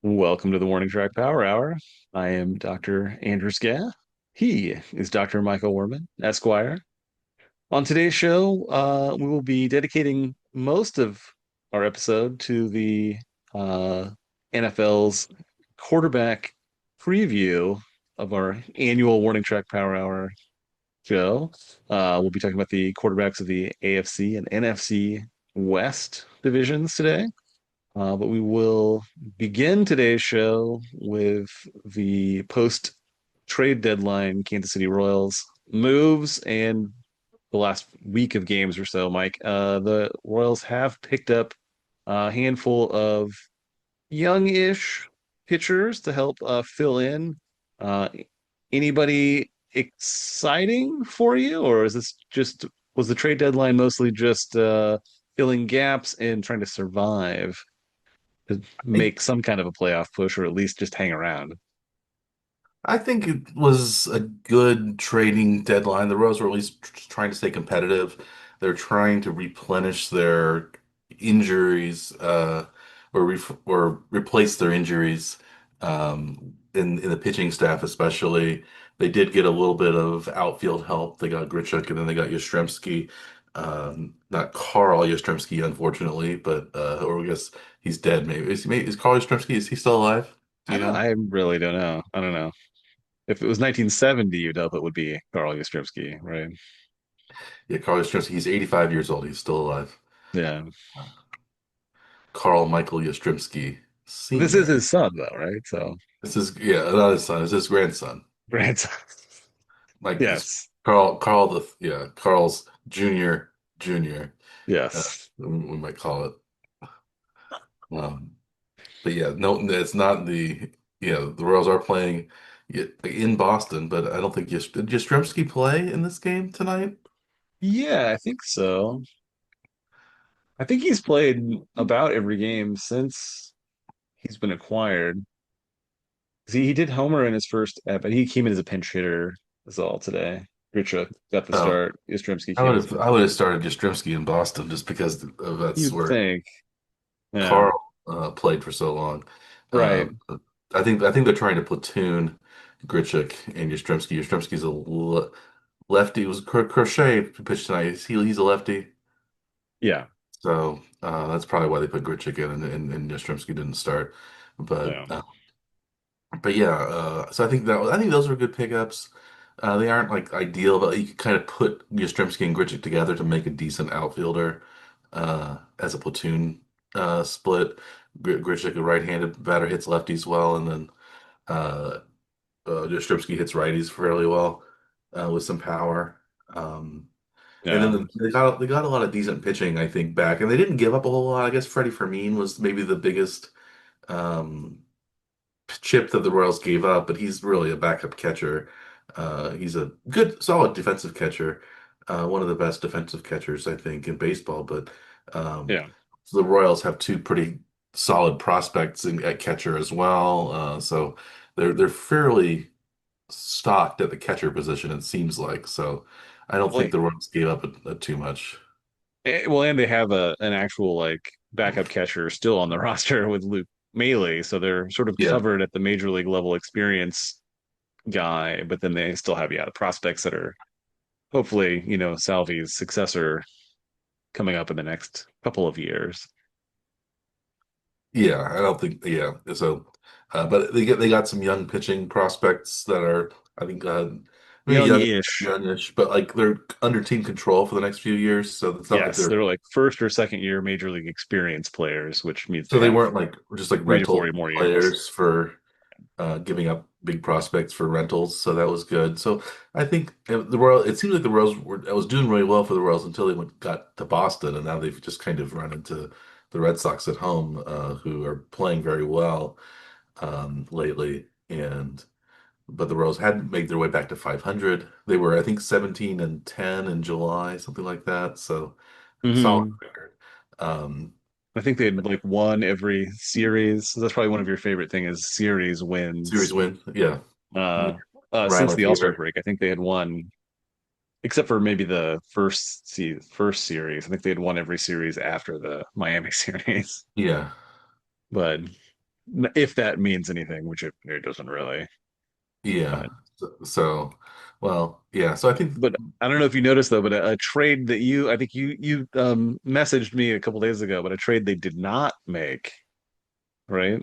Welcome to the Warning Track Power Hour. I am Dr. Andrew Ska. He is Dr. Michael Werman, Esquire. On today's show, we will be dedicating most of our episode to the uh, NFL's quarterback preview of our annual Warning Track Power Hour show. We'll be talking about the quarterbacks of the AFC and NFC West divisions today. But we will begin today's show with the post trade deadline Kansas City Royals moves and the last week of games or so, Mike. The Royals have picked up a handful of young-ish pitchers to help fill in. Uh, Anybody exciting for you, or is this just was the trade deadline mostly just filling gaps and trying to survive? To I, make some kind of a playoff push or at least just hang around. I think it was a good trading deadline. The Royals were at least trying to stay competitive. They're trying to replenish their injuries, or replace their injuries, in the pitching staff especially. They did get a little bit of outfield help. They got Grichuk and then they got Yastrzemski. Not Carl Yastrzemski, unfortunately, but or I guess he's dead. Is Carl Yastrzemski, is he still alive? Do you know? I really don't know. I don't know. If it was 1970, you'd hope it would be Carl Yastrzemski, right? Yeah, Carl Yastrzemski. He's 85 years old. He's still alive. Yeah. Carl Michael Yastrzemski This is Sr. his son, though, right? So, This is, yeah, not his son. It's his grandson. grandson. Like it's Yes. Carl's Junior. Yes. We might call it. Um, but yeah, no, it's not the Royals are playing in Boston, but I don't think did Yastrzemski play in this game tonight? Yeah, I think so. I think he's played about every game since he's been acquired. See, he did homer in his first, but he came in as a pinch hitter. That's all today. Grichuk got the Oh, start. Yastrzemski came in as a pinch I would hitter. have started Yastrzemski in Boston just because of that's You'd where think. Yeah. Carl played for so long. Right. But I think they're trying to platoon Grichuk and Yastrzemski. Yastrzemski's a lefty. It was Crochet who pitched tonight. He's a lefty, Yeah. so that's probably why they put Grichuk in and Yastrzemski didn't start. But Yeah. uh, but yeah, so I think those are good pickups. They aren't like ideal, but you can kind of put Yastrzemski and Grichuk together to make a decent outfielder as a platoon split. Grichuk, a right-handed batter, hits lefties well, and then uh, Yastrzemski hits righties fairly well with some power. Um, and then Yeah. they got a lot of decent pitching, I think, back, and they didn't give up a whole lot. I guess Freddie Fermin was maybe the biggest um, chip that the Royals gave up, but he's really a backup catcher. He's a good, solid defensive catcher, one of the best defensive catchers, I think, in baseball. But um, Yeah. the Royals have two pretty solid prospects at catcher as well. So they're fairly stocked at the catcher position, it seems like. So I don't think Like, the Royals gave up too much. well, and they have an actual like backup catcher still on the roster with Luke Maley, so they're sort of Yeah. covered at the major league level experience guy, but then they still have the prospects that are hopefully Salvi's successor coming up in the next couple of years. Yeah, I don't think. Yeah, so, but they got some young pitching prospects that are, I think, maybe Young-ish. youngish, but like they're under team control for the next few years. So it's not like Yes, they're like first or second year major league experience players, which means they they have weren't like just like 3 to 4 rental more years. players for giving up big prospects for rentals. So that was good. So I think the Royal. It seems like the Royals were. It was doing really well for the Royals until they got to Boston, and now they've just kind of run into the Red Sox at home, who are playing very well lately. And but the Royals hadn't made their way back to 500. They were, I think, 17-10 in July, something like that. So solid Hmm. record. Um, I think they had like won every series. That's probably one of your favorite thing is series Series wins. win, yeah. Uh, Ryan, since my the All-Star favorite. break, I think they had won, except for maybe the first series. I think they had won every series after the Miami series. Yeah. But if that means anything, which it doesn't really. Yeah. But So, well, yeah. So I think but I don't know if you noticed though, but a trade that I think you messaged me a couple days ago, but a trade they did not make, right?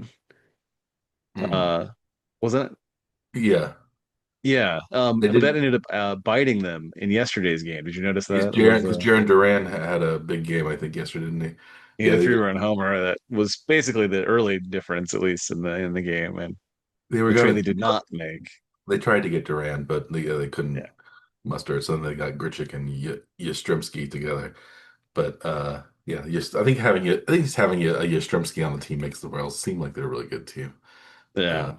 mm, Uh, wasn't it? yeah, Yeah. they But that did ended up biting them in yesterday's game. Did you notice that? Because Jaron Duran had a big game, I think, yesterday, didn't he? He had Yeah, a three-run homer that was basically the early difference, at least in the game, and they were the trade gonna they did not make. they tried to get Duran, but they Yeah. couldn't muster it, so then they got Grichuk and Yastrzemski together. But yeah, just I think just having a Yastrzemski on the team makes the Royals seem like they're a really good team. Uh, Yeah.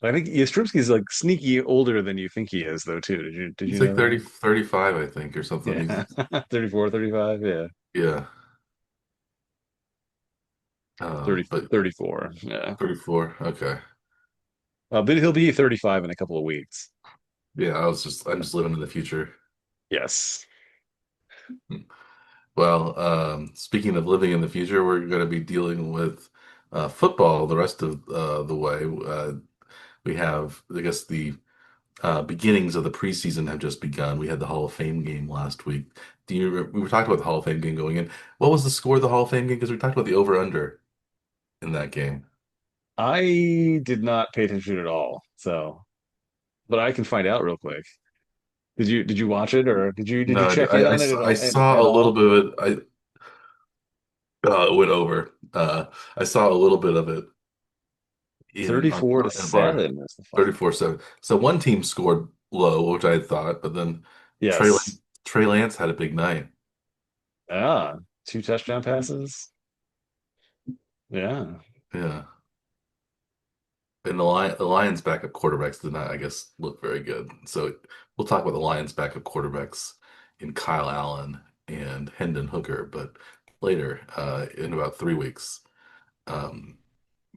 But I think Yastrzemski's like sneaky older than you think he is, though, too. Did you he's like know 30, that? 35, I think, or something. Yeah. He's 34, 35. Yeah. yeah, 30, but 34. Yeah. 34. Okay. But he'll be 35 in a couple of weeks. Yeah, I'm just living in the future. Yes. Well, speaking of living in the future, we're going to be dealing with football the rest of the way. We have, I guess, the beginnings of the preseason have just begun. We had the Hall of Fame game last week. We were talking about the Hall of Fame game going in. What was the score of the Hall of Fame game? Because we talked about the over/under in that game. I did not pay attention at all. So, but I can find out real quick. Did you watch it or did you No, check in on it I saw at a little all? bit of it. It went over. I saw a little bit of it 34 to in a bar, 7 is the final. 34-7. So one team scored low, which I had thought, but then Trey Yes. Trey Lance had a big night. Ah, two touchdown passes. Yeah. Yeah. And the Lions backup quarterbacks did not, I guess, look very good. So we'll talk about the Lions backup quarterbacks in Kyle Allen and Hendon Hooker, but later, in about 3 weeks, um,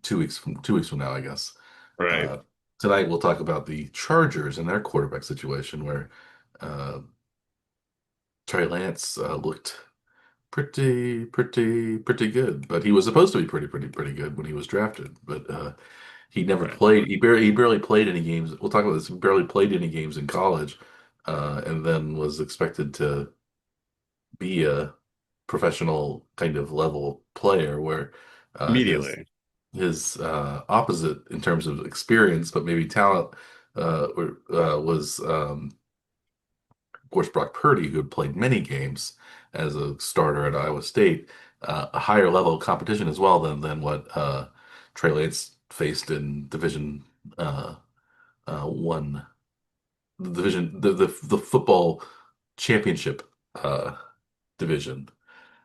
2 weeks from now, I guess. Right. Uh, Tonight we'll talk about the Chargers and their quarterback situation, where uh, Trey Lance looked pretty good, but he was supposed to be pretty good when he was drafted, but he never Right. played. He barely played any games. We'll talk about this. He barely played any games in college, and then was expected to be a professional kind of level player, where uh, his Immediately. opposite in terms of experience, but maybe talent, was of course Brock Purdy, who had played many games as a starter at Iowa State, a higher level of competition as well than what Trey Lance faced in Division uh, One, the football championship division,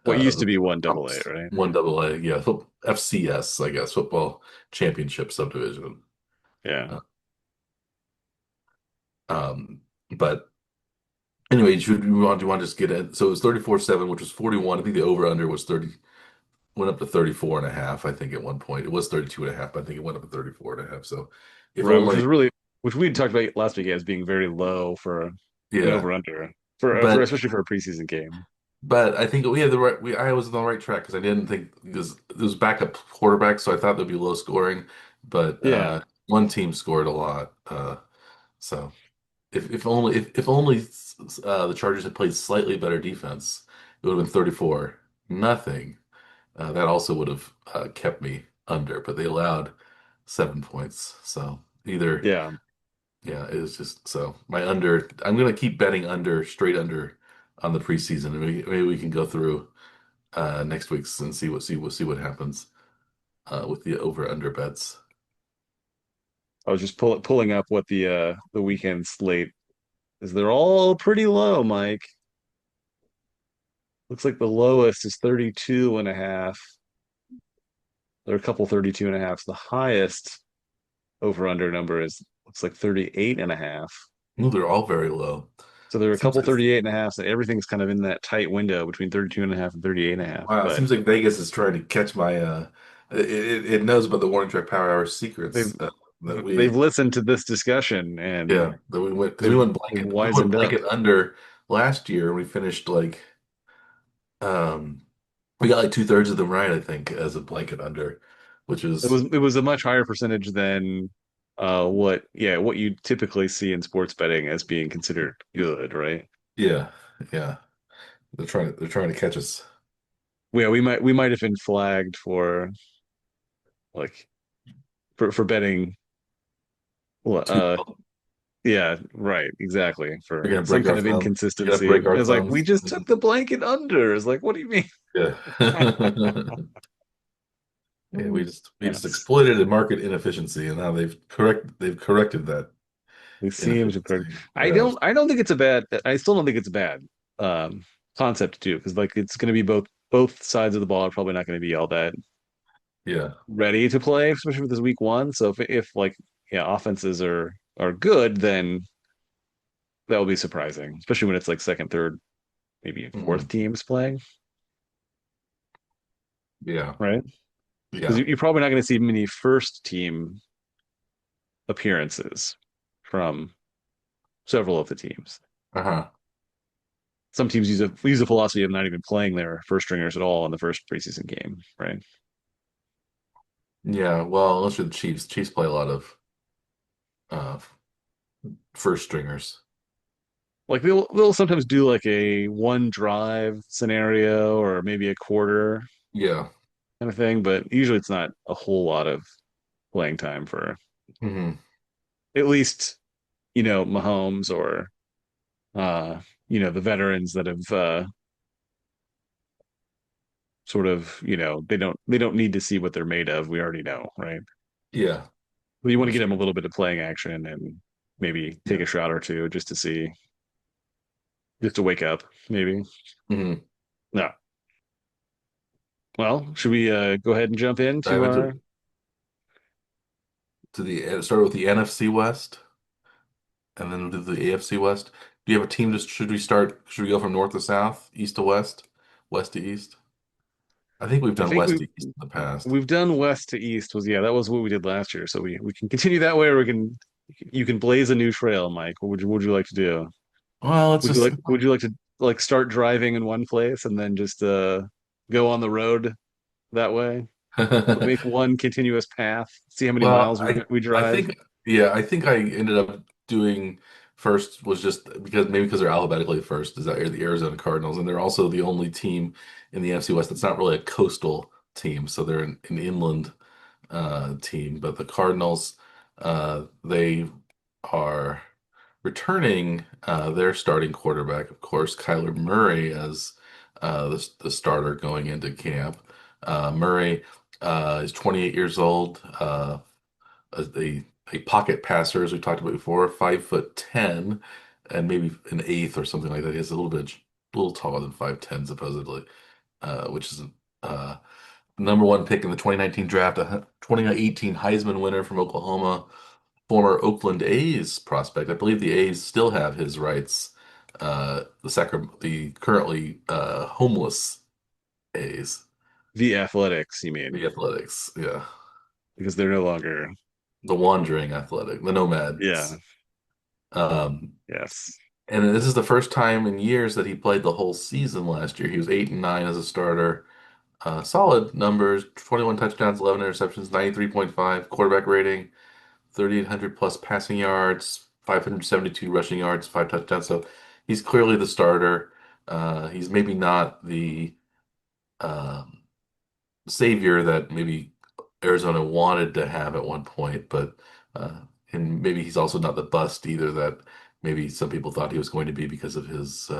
What used the to be one double A, ups, right? one double A, yeah, FCS, I guess, football championship subdivision. Yeah. Uh, but anyway, do you want to just get it? So it was 34-7, which was 41. I think the over under was 30, went up to 34 and a half, I think at one point. It was 32 and a half, but I think it went up to 34 and a half. So if Right, which only, was really which we talked about last week as being very low for an yeah. over under for But especially for a preseason game. I think we had the right I was on the right track because I didn't think because it was backup quarterback, so I thought there'd be low scoring, but Yeah. one team scored a lot. So if only the Chargers had played slightly better defense, it would have been 34 nothing. That also would have kept me under, but they allowed 7 points. So either, Yeah. yeah, it was just so my under. I'm gonna keep betting under, straight under on the preseason, and maybe we can go through next week's and see what happens with the over under bets. I was just pulling up what the weekend slate is. They're all pretty low, Mike. Looks like the lowest is 32 and a half. There are a couple 32 and a halves. The highest over under number is looks like 38 and a half. No, they're all very low. So there are a Seems couple like 38 and a half. So everything's kind of in that tight window between 32 and a half and 38 and a half. wow. It But seems like Vegas is trying to catch my. It knows about the Warning Track Power Hour they've secrets that they've we listened to this discussion yeah, and that we went because they've we went wizened up. blanket under last year and we finished like um we got like 2/3 of them right, I think, as a blanket under, which It is was a much higher percentage than what you typically see in sports betting as being considered good, right? yeah, yeah. They're trying to catch us. Yeah, we might have been flagged for like for betting. Well, Too well. yeah, right, exactly. They're For gonna some break our kind of thumb. They're gonna inconsistency. break our It's like we thumbs. just took the blanket under. It's like, what do you mean? Yeah. Yeah, we just Yes. exploited a market inefficiency, and now they've corrected that It seems correct. inefficiency. I don't think it's a bad I still don't think it's a bad um concept to do because like it's gonna be both sides of the ball are probably not gonna be all that Yeah. ready to play, especially for this week one. So if like yeah, offenses are good, then that will be surprising, especially when it's like second, third, maybe fourth Mhm. teams playing, Yeah. right? Because Yeah. you're probably not going to see many first team appearances from several of the teams. Uh-huh. Some teams use a philosophy of not even playing their first stringers at all in the first preseason game, right? Yeah. Well, unless you're the Chiefs. Chiefs play a lot of uh first stringers. Like they'll sometimes do like a one drive scenario or maybe a quarter Yeah. kind of thing, but usually it's not a whole lot of playing time for Hmm. at least, Mahomes or the veterans that have sort of, they don't need to see what they're made of. We already know, right? Yeah. But you want to That's get them a true. little bit of playing action and maybe take Yeah. a shot or two just to see, just to wake up, maybe. Hmm. No. Well, should we go ahead and jump Dive into our into the start with the NFC West and then we'll do the AFC West. Do you have a team? Just should we go from north to south, east to west, west to east? I think we've I done think west to east in the past. we've done west to east was yeah, that was what we did last year. So we can continue that way or you can blaze a new trail, Mike. What would you like to do? Well, let's just Would you like to like start driving in one place and then just go on the road that way? Make one continuous path, see how many well, miles I we I drive. think yeah, I think I ended up doing first was just because they're alphabetically first is that the Arizona Cardinals, and they're also the only team in the NFC West that's not really a coastal team, so they're an inland team. But the Cardinals, they are returning their starting quarterback, of course, Kyler Murray as the starter going into camp. Murray is 28 years old, a pocket passer, as we talked about before, 5'10", and maybe an eighth or something like that. He's a little taller than 5'10", supposedly, which is uh, number one pick in the 2019 draft, a 2018 Heisman winner from Oklahoma, former Oakland A's prospect. I believe the A's still have his rights. The currently homeless A's, The Athletics, you mean? the Athletics, yeah, Because they're no longer. the Wandering Athletic, the Yeah. Nomads. Um, Yes. and this is the first time in years that he played the whole season last year. He was 8-9 as a starter. Solid numbers, 21 touchdowns, 11 interceptions, 93.5 quarterback rating, 3,800 plus passing yards, 572 rushing yards, five touchdowns. So he's clearly the starter. He's maybe not the um, savior that maybe Arizona wanted to have at one point, but uh, and maybe he's also not the bust either that maybe some people thought he was going to be because of his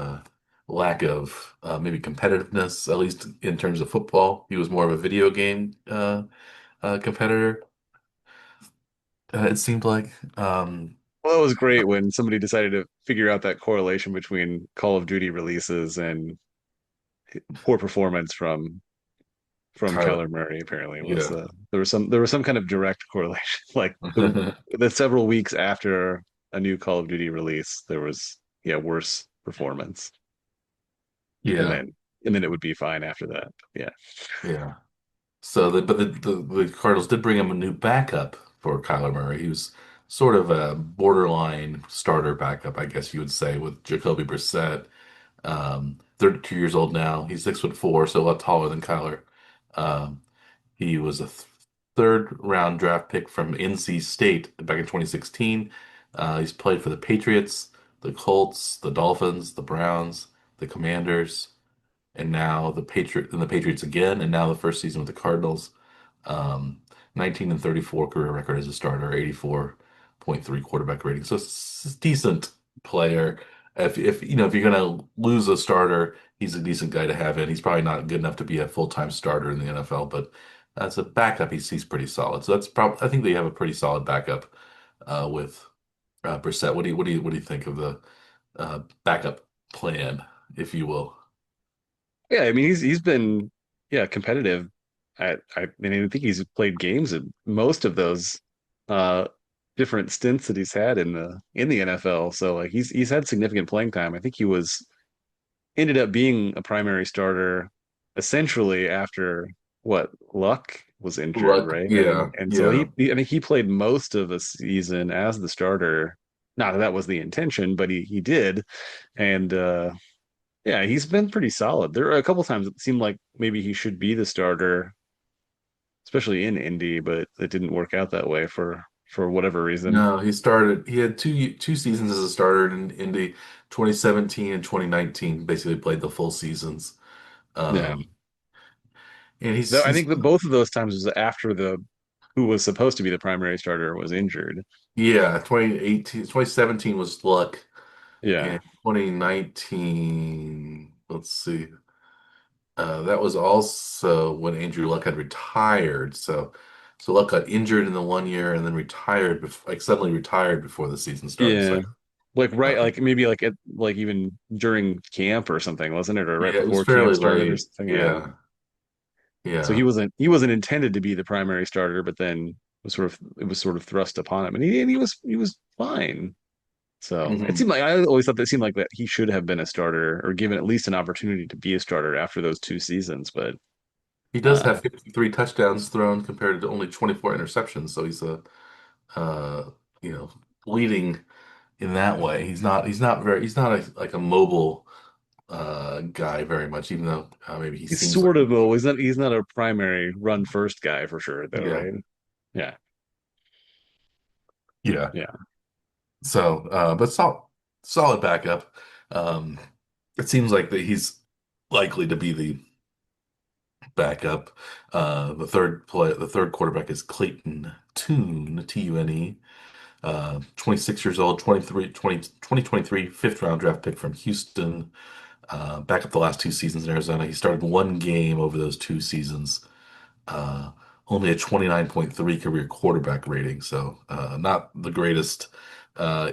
lack of maybe competitiveness, at least in terms of football. He was more of a video game competitor, it seemed like. Well, it was great when somebody decided to figure out that correlation between Call of Duty releases and poor performance from Kyler, Kyler Murray. Apparently, was yeah. there was some kind of direct correlation. Like the several weeks after a new Call of Duty release, there was yeah worse performance, and Yeah, then it would be fine after that. Yeah, yeah. But the Cardinals did bring him a new backup for Kyler Murray. He was sort of a borderline starter backup, I guess you would say, with Jacoby Brissett. 32 years old now. He's 6'4", so a lot taller than Kyler. Um, he was third round draft pick from NC State back in 2016. He's played for the Patriots, the Colts, the Dolphins, the Browns, the Commanders, and now the Patriots again, and now the first season with the Cardinals. Um, 19 and 34 career record as a starter, 84.3 quarterback rating. So it's a decent player. If you're gonna lose a starter, he's a decent guy to have in. He's probably not good enough to be a full-time starter in the NFL, but as a backup, he's pretty solid. So that's probably I think they have a pretty solid backup with Brissett. What do you think of the backup plan, if you will? Yeah, I mean he's been competitive. I mean I think he's played games in most of those uh different stints that he's had in the NFL. So like he's had significant playing time. I think he was ended up being a primary starter essentially after what Luck was injured, Luck, right? yeah, And so yeah. I think he played most of the season as the starter. Not that that was the intention, but he did. And yeah, he's been pretty solid. There are a couple times it seemed like maybe he should be the starter, especially in Indy, but it didn't work out that way for whatever reason. No, he had two seasons as a starter in Indy, 2017 and 2019. Basically played the full seasons. Yeah. Um, and Though I he's think that both of those times was after the who was supposed to be the primary starter was injured. yeah, 2018, 2017 was Luck, Yeah. and 2019, let's see, that was also when Andrew Luck had retired. So Luck got injured in the one year and then retired, like suddenly retired before the season started. So Yeah. Like right, uh, like maybe like at like even during camp or something, wasn't it? Or right yeah, it was before camp fairly started or late. something. Yeah. Yeah, So yeah. he wasn't intended to be the primary starter, but then it was sort of thrust upon him, and he was fine. So it Mhm. seemed like I always thought that seemed like that he should have been a starter or given at least an opportunity to be a starter after those two seasons. But He does uh have 53 touchdowns thrown compared to only 24 interceptions, so he's a uh, you know, leading in that way. He's not like a mobile guy very much, even though maybe he he's seems like sort of always not he's not a primary run first guy for sure though, yeah, right? Yeah. yeah. Yeah. So, but solid backup. Um, it seems like that he's likely to be the backup. The third quarterback is Clayton Tune, Tune. 26 years old, 2023 fifth round draft pick from Houston. Back up the last two seasons in Arizona. He started one game over those two seasons. Uh, Only a 29.3 career quarterback rating, so not the greatest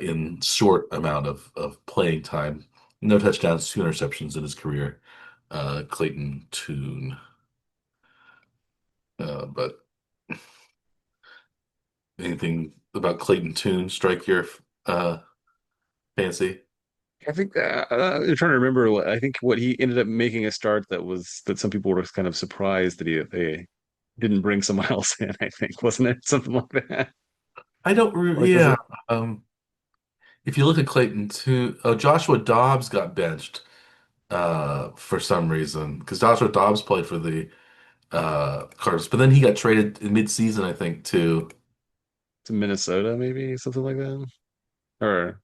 in short amount of playing time. No touchdowns, two interceptions in his career. Clayton Tune. But anything about Clayton Tune strike your uh, fancy? I think I'm trying to remember what I think what he ended up making a start that was that some people were kind of surprised that they didn't bring someone else in, I think, wasn't it? Something like that. I don't Like was yeah. it Um, if you look at Clayton Tune, oh, Joshua Dobbs got benched for some reason because Joshua Dobbs played for the Cardinals, but then he got traded in mid-season, I think, to to Minnesota, maybe something like that? Or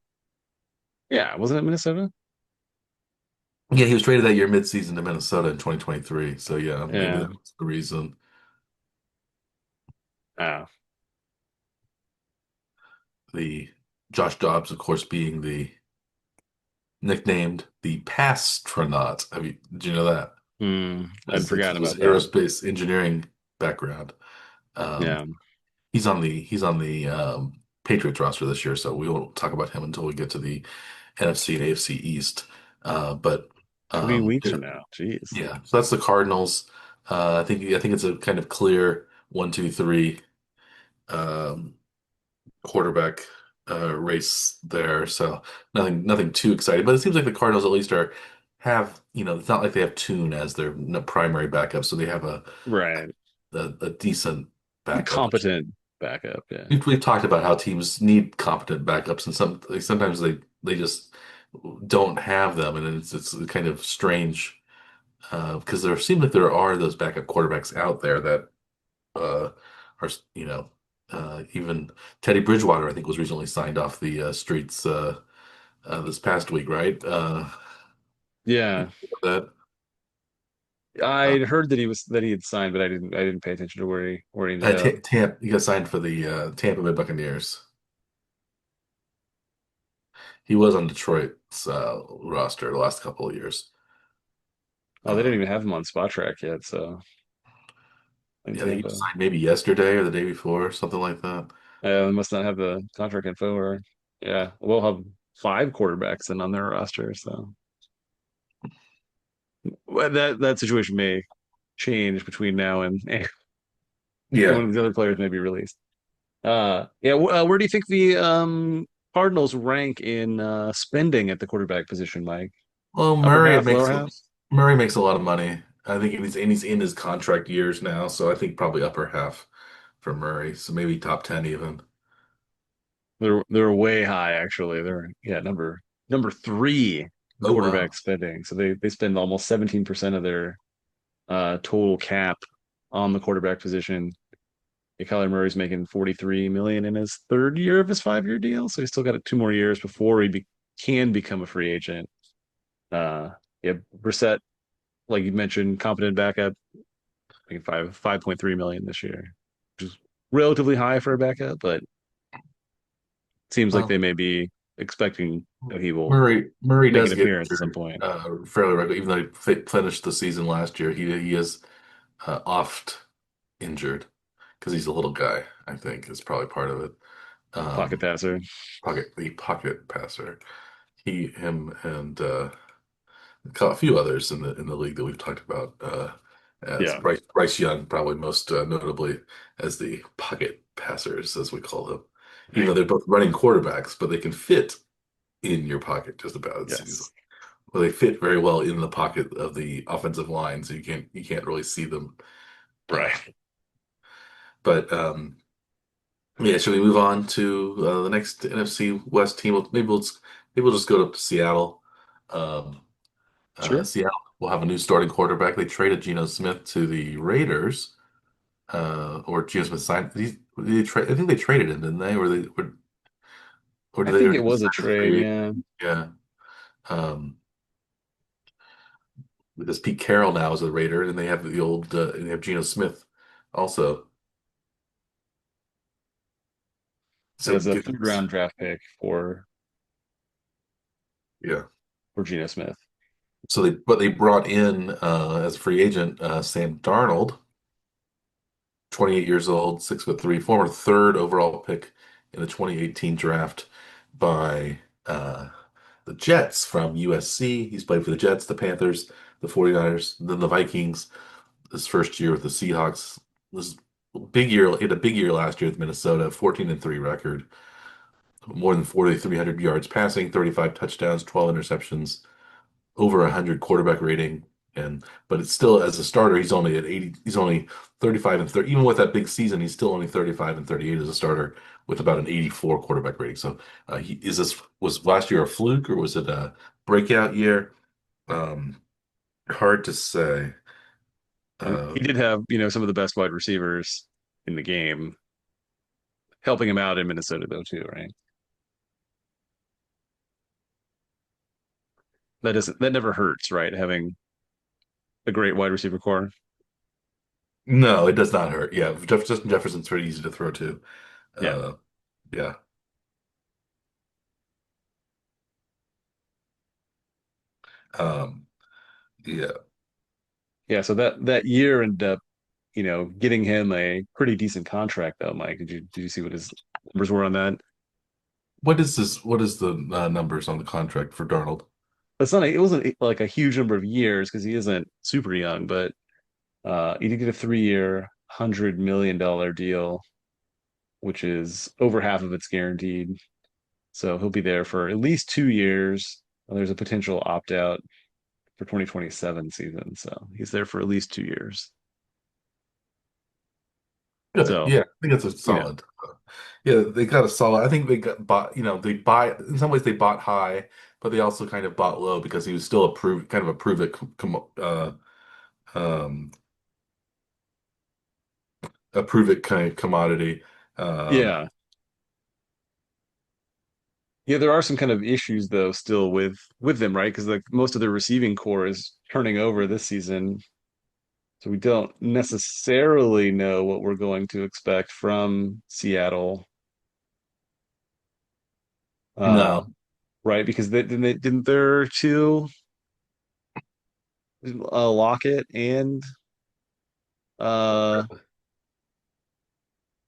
yeah, wasn't it Minnesota? yeah, he was traded that year mid-season to Minnesota in 2023. So yeah, maybe Yeah. that was the reason. Ah. The Josh Dobbs, of course, being the nicknamed the Pastronaut. Did you know that? I'd Because forgotten of his about that. aerospace engineering background. Um, Yeah. he's on the Patriots roster this year, so we won't talk about him until we get to the NFC and AFC East. But 3 weeks from now. Jeez. yeah, so that's the Cardinals. I think it's a kind of clear 1, 2, 3 um, quarterback race there. So nothing too exciting. But it seems like the Cardinals at least have it's not like they have Tune as their primary backup, so they have Right. a decent A backup. competent backup, yeah. We've talked about how teams need competent backups, and sometimes they just don't have them, and it's kind of strange because there seems like there are those backup quarterbacks out there that uh, are, even Teddy Bridgewater, I think, was recently signed off the streets this past week, right? You Yeah, know that I heard that he had signed, but I didn't pay attention to where he ended up. He got signed for the Tampa Bay Buccaneers. He was on Detroit's roster the last couple of years. Oh, they didn't Um, even have him on Spot Track yet, so in yeah, I think he was Tampa. signed maybe yesterday or the day before, something like that. They must not have the contract info, or yeah, we'll have five quarterbacks in on their roster, so well, that situation may change between now and Yeah. when the other players may be released. Yeah, where do you think the Cardinals rank in spending at the quarterback position, Mike? Well, Upper half, lower half? Murray makes a lot of money. I think he's in his contract years now, so I think probably upper half for Murray. So maybe top 10 even. They're way high actually. They're yeah, number three in Oh quarterback wow. spending. So they spend almost 17% of their total cap on the quarterback position. Yeah, Kyler Murray's making 43 million in his third year of his 5-year deal, so he's still got 2 more years before can become a free agent. Uh, yeah, Brissett, like you mentioned, competent backup, making 5.3 million this year, which is relatively high for a backup, but seems like they Well, may be expecting that he will Murray make an does get appearance at some injured point. fairly regularly. Even though he finished the season last year, he is oft injured because he's a little guy. I think is probably part of it. Pocket Um, passer. the pocket passer. Him, and a few others in the league that we've talked about. As Yeah. Bryce Young, probably most notably as the pocket passers, as we call them. Even though they're both running quarterbacks, but they can fit in your pocket just about. Yes. Well, they fit very well in the pocket of the offensive line, so you can't really see them. Uh, Right. but yeah, should we move on to the next NFC West team? Maybe we'll just go to Seattle. Um, Sure. Seattle will have a new starting quarterback. They traded Geno Smith to the Raiders, or Geno Smith signed. I think they traded him, didn't they? Or I did they think it already was a sign as a trade. free agent? Yeah. Yeah. Um, because Pete Carroll now is a Raider, and they have they have Geno Smith also. It So was a third round draft pick yeah. for Geno Smith. But they brought in as a free agent Sam Darnold, 28 years old, 6'3", former third overall pick in the 2018 draft by the Jets from USC. He's played for the Jets, the Panthers, the 49ers, then the Vikings. His first year with the Seahawks was big year. He had a big year last year with Minnesota, 14-3 record, more than 4,300 yards passing, 35 touchdowns, 12 interceptions, over 100 quarterback rating. But it's still as a starter, he's only at 80. He's only 35 and 30. Even with that big season, he's still only 35 and 38 as a starter with about an 84 quarterback rating. So was last year a fluke or was it a breakout year? Um, Hard to say. He Uh, did have, some of the best wide receivers in the game, helping him out in Minnesota though too, right? That never hurts, right? Having a great wide receiver core. no, it does not hurt. Yeah, Justin Jefferson's pretty easy to throw to. Yeah. Uh, yeah. Um, yeah. Yeah. So that year ended up, getting him a pretty decent contract though, Mike. Did you see what his numbers were on that? What is this? What is the numbers on the contract for Darnold? It wasn't like a huge number of years because he isn't super young, but he did get a 3-year, $100 million deal, which is over half of it's guaranteed. So he'll be there for at least 2 years. There's a potential opt out for 2027 season. So he's there for at least 2 years. Good. So, Yeah, I think it's a you know, solid. Yeah, they got a solid. I think they got bought. They buy in some ways they bought high, but they also kind of bought low because he was still kind of a prove it um, a prove it kind of commodity. Um, Yeah. Yeah, there are some kind of issues though still with them, right? Because like most of their receiving core is turning over this season. So we don't necessarily know what we're going to expect from Seattle. Uh, no, right? Because didn't their two Lockett and uh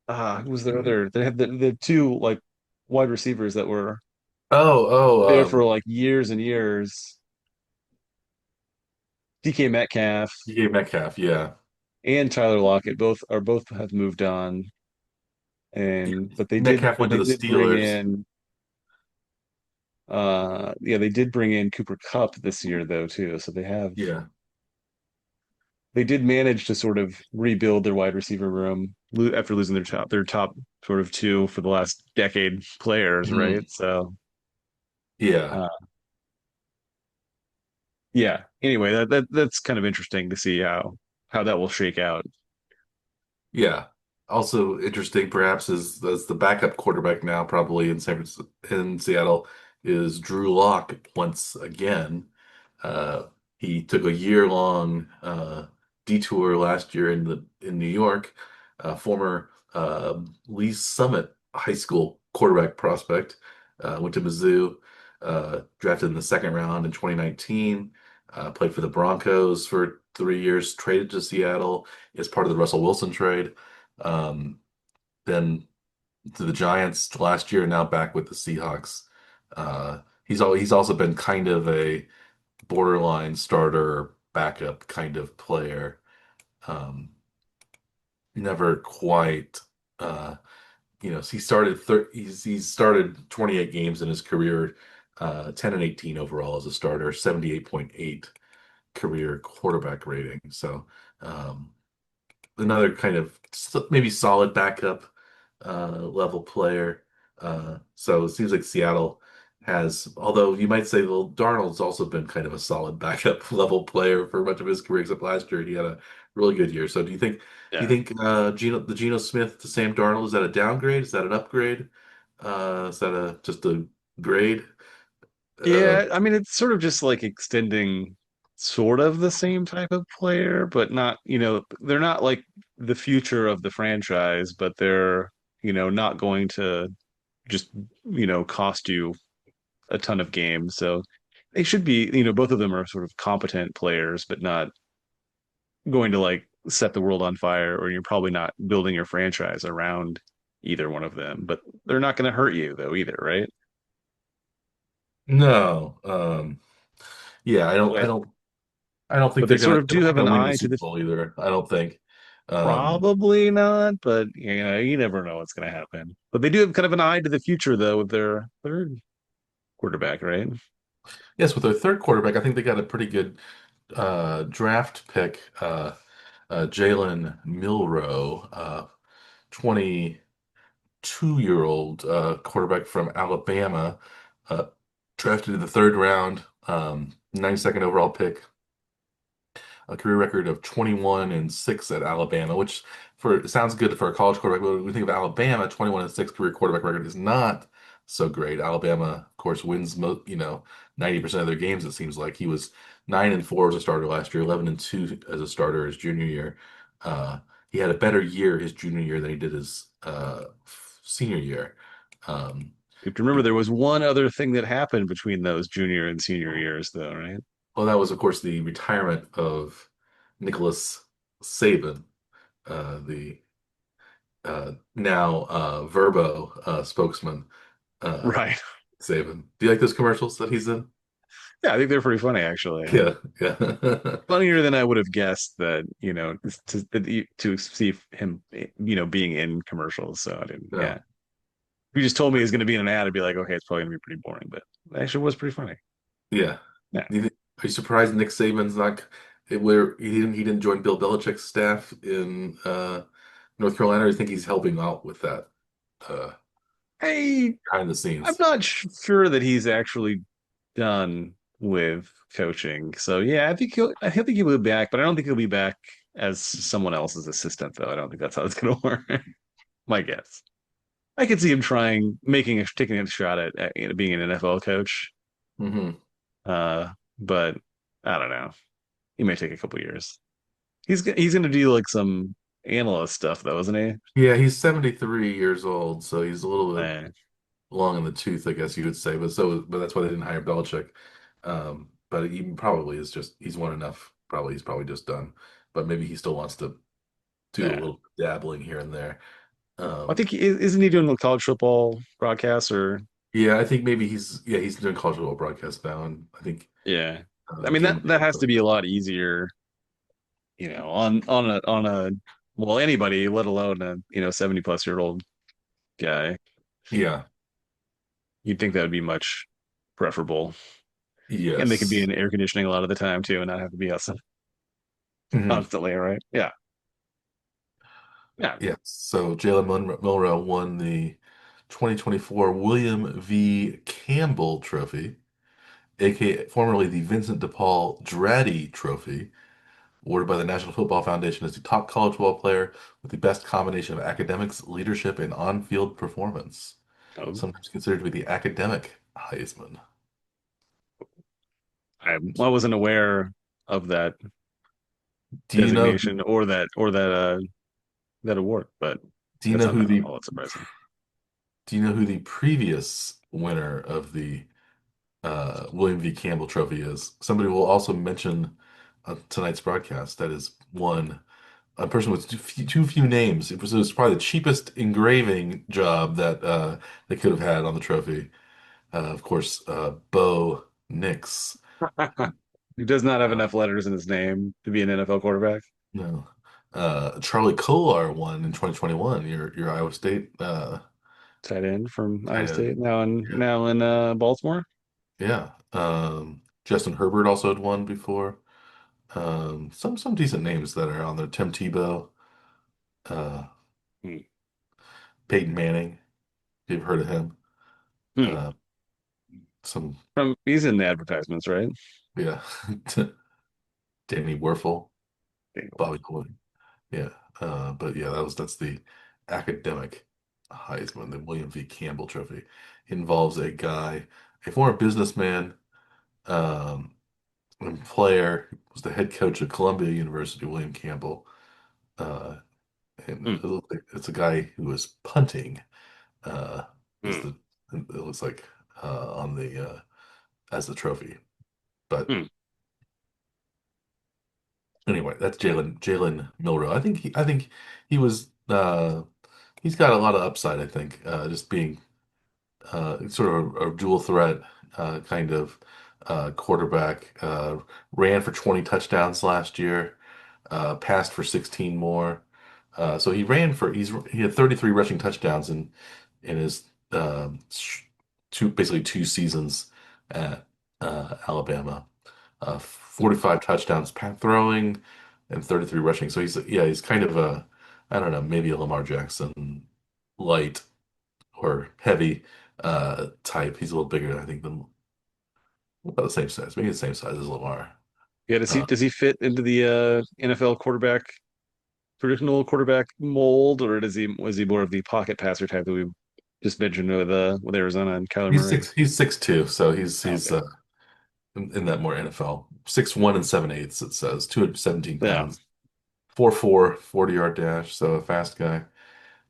who was their other they had the two like wide receivers that were there for like years and years. DK Metcalf DK Metcalf, yeah. and Tyler Lockett both have moved on, and Metcalf but went to they the did bring Steelers. in yeah, they did bring in Cooper Kupp this year though too. So Yeah. they did manage to sort of rebuild their wide receiver room after losing their top sort of two for the last decade players, right? Mhm. So Yeah. uh yeah. Anyway, that's kind of interesting to see how that will shake out. Yeah. Also interesting, perhaps, is as the backup quarterback now, probably in in Seattle, is Drew Lock once again. Uh, he took a year-long detour last year in New York. Former Lee Summit High School quarterback prospect, went to Mizzou, drafted in the second round in 2019. Played for the Broncos for 3 years, traded to Seattle as part of the Russell Wilson trade. Um, then to the Giants last year, now back with the Seahawks. He's also been kind of a borderline starter, backup kind of player. Um, Never quite, uh, he's started 28 games in his career, 10 and 18 overall as a starter, 78.8 career quarterback rating. So, um, another kind of maybe solid backup level player. So it seems like Seattle has, although you might say, well, Darnold's also been kind of a solid backup level player for much of his career, except last year he had a really good year. So do you Yeah. think Geno Smith to Sam Darnold, is that a downgrade? Is that an upgrade? Is that a just a grade? Uh, Yeah, I mean it's sort of just like extending sort of the same type of player, but not, they're not like the future of the franchise, but they're, not going to just, cost you a ton of games. So they should be, both of them are sort of competent players, but not going to like set the world on fire, or you're probably not building your franchise around either one of them, but they're not going to hurt you though either, right? no. Yeah, But I don't think but they sort of they're do not have an gonna win the eye to Super the Bowl either. I don't think. Um, probably not, but you never know what's going to happen. But they do have kind of an eye to the future though with their third quarterback, right? yes, with their third quarterback, I think they got a pretty good draft pick. Jalen Milroe, 22-year-old quarterback from Alabama, uh, drafted in the third round, 92nd overall pick, a career record of 21-6 at Alabama, which for sounds good for a college quarterback. But when we think of Alabama, 21-6 career quarterback record is not so great. Alabama, of course, wins 90% of their games. It seems like he was 9-4 as a starter last year, 11-2 as a starter his junior year. He had a better year his junior year than he did his senior year. Um, You have to remember there was one other thing that happened between those junior and senior years, though, right? well, that was, of course, the retirement of Nicholas Saban, the now Verbo spokesman, uh, Right. Saban. Do you like those commercials that he's in? Yeah, I think they're pretty funny actually. Yeah, yeah. Funnier than I would have guessed that, to see him, being in commercials. So I didn't, yeah. No, If you just told me he was going to be in an ad, I'd be like, okay, it's probably going to be pretty boring, but it actually was pretty funny. yeah. Yeah. Are you surprised Nick Saban's not where he didn't join Bill Belichick's staff in North Carolina? Or you think he's helping out with that uh, Hey, behind the I'm scenes? not sure that he's actually done. with coaching. So yeah, I think he'll be back, but I don't think he'll be back as someone else's assistant though. I don't think that's how it's gonna work. My guess. I could see him taking a shot at being an NFL coach. Hmm. But I don't know. He may take a couple years. He's gonna do like some analyst stuff though, isn't he? Yeah, he's 73 years old, so he's a little bit Eh, long in the tooth, I guess you would say. But that's why they didn't hire Belichick. But he probably is just he's won enough. Probably he's probably just done. But maybe he still wants to do a yeah. little dabbling here and there. I Um, think isn't he doing the college football broadcasts or yeah, I think maybe he's doing college football broadcast now, and I think yeah. I mean game that day. has to be a lot easier, on a well anybody, let alone a 70 plus year old guy. Yeah. You'd think that would be much preferable. And they could be Yes. in air conditioning a lot of the time too and not have to be outside Hmm. constantly, right? Yeah. Yeah. Yes. So Jalen Milroe won the 2024 William V. Campbell Trophy, aka formerly the Vincent DePaul Draddy Trophy, awarded by the National Football Foundation as the top college football player with the best combination of academics, leadership, and on-field performance. Oh, Sometimes considered to be the academic Heisman. I wasn't aware of that Do you know designation or that award, but do you that's know not who the all that surprising. do you know who the previous winner of the William V. Campbell Trophy is? Somebody will also mention tonight's broadcast that is one a person with too few names. It was probably the cheapest engraving job that they could have had on the trophy. Of course, Bo Nix. He does not have Uh, enough letters in his name to be an NFL quarterback. no. Charlie Kolar won in 2021. Your Iowa State Tight end from Iowa tight end. State, Yeah. now in Baltimore. Yeah. Justin Herbert also had won before. Some decent names that are on there. Tim Tebow, uh, Hmm. Peyton Manning. If you've heard of him. Hmm. Uh, some He's in the advertisements, right? yeah. Danny Werfel, Bobby Coy. Yeah. But yeah, that's the academic Heisman, the William V. Campbell Trophy. Involves a guy, a former businessman, um, and player, was the head coach of Columbia University, William Campbell. Uh, and Hmm. it's a guy who was punting, is Hmm. the it looks like on the as the trophy. But Hmm. anyway, that's Jalen Milroe. I think he was he's got a lot of upside, I think. Just being sort of a dual threat kind of quarterback. Ran for 20 touchdowns last year, passed for 16 more. So he had 33 rushing touchdowns in his basically 2 seasons at Alabama. 45 touchdowns throwing and 33 rushing. So he's kind of a I don't know, maybe a Lamar Jackson light or heavy type. He's a little bigger, I think, than about the same size, maybe the same size as Lamar. Yeah, Uh, does he fit into the NFL quarterback traditional quarterback mold, or was he more of the pocket passer type that we just mentioned with Arizona and Kyler Murray? he's 6'2", so he's Okay. in that more NFL 6'1" and 7/8. It says 217 Yeah. pounds, 4'4", 40-yard dash, so a fast guy.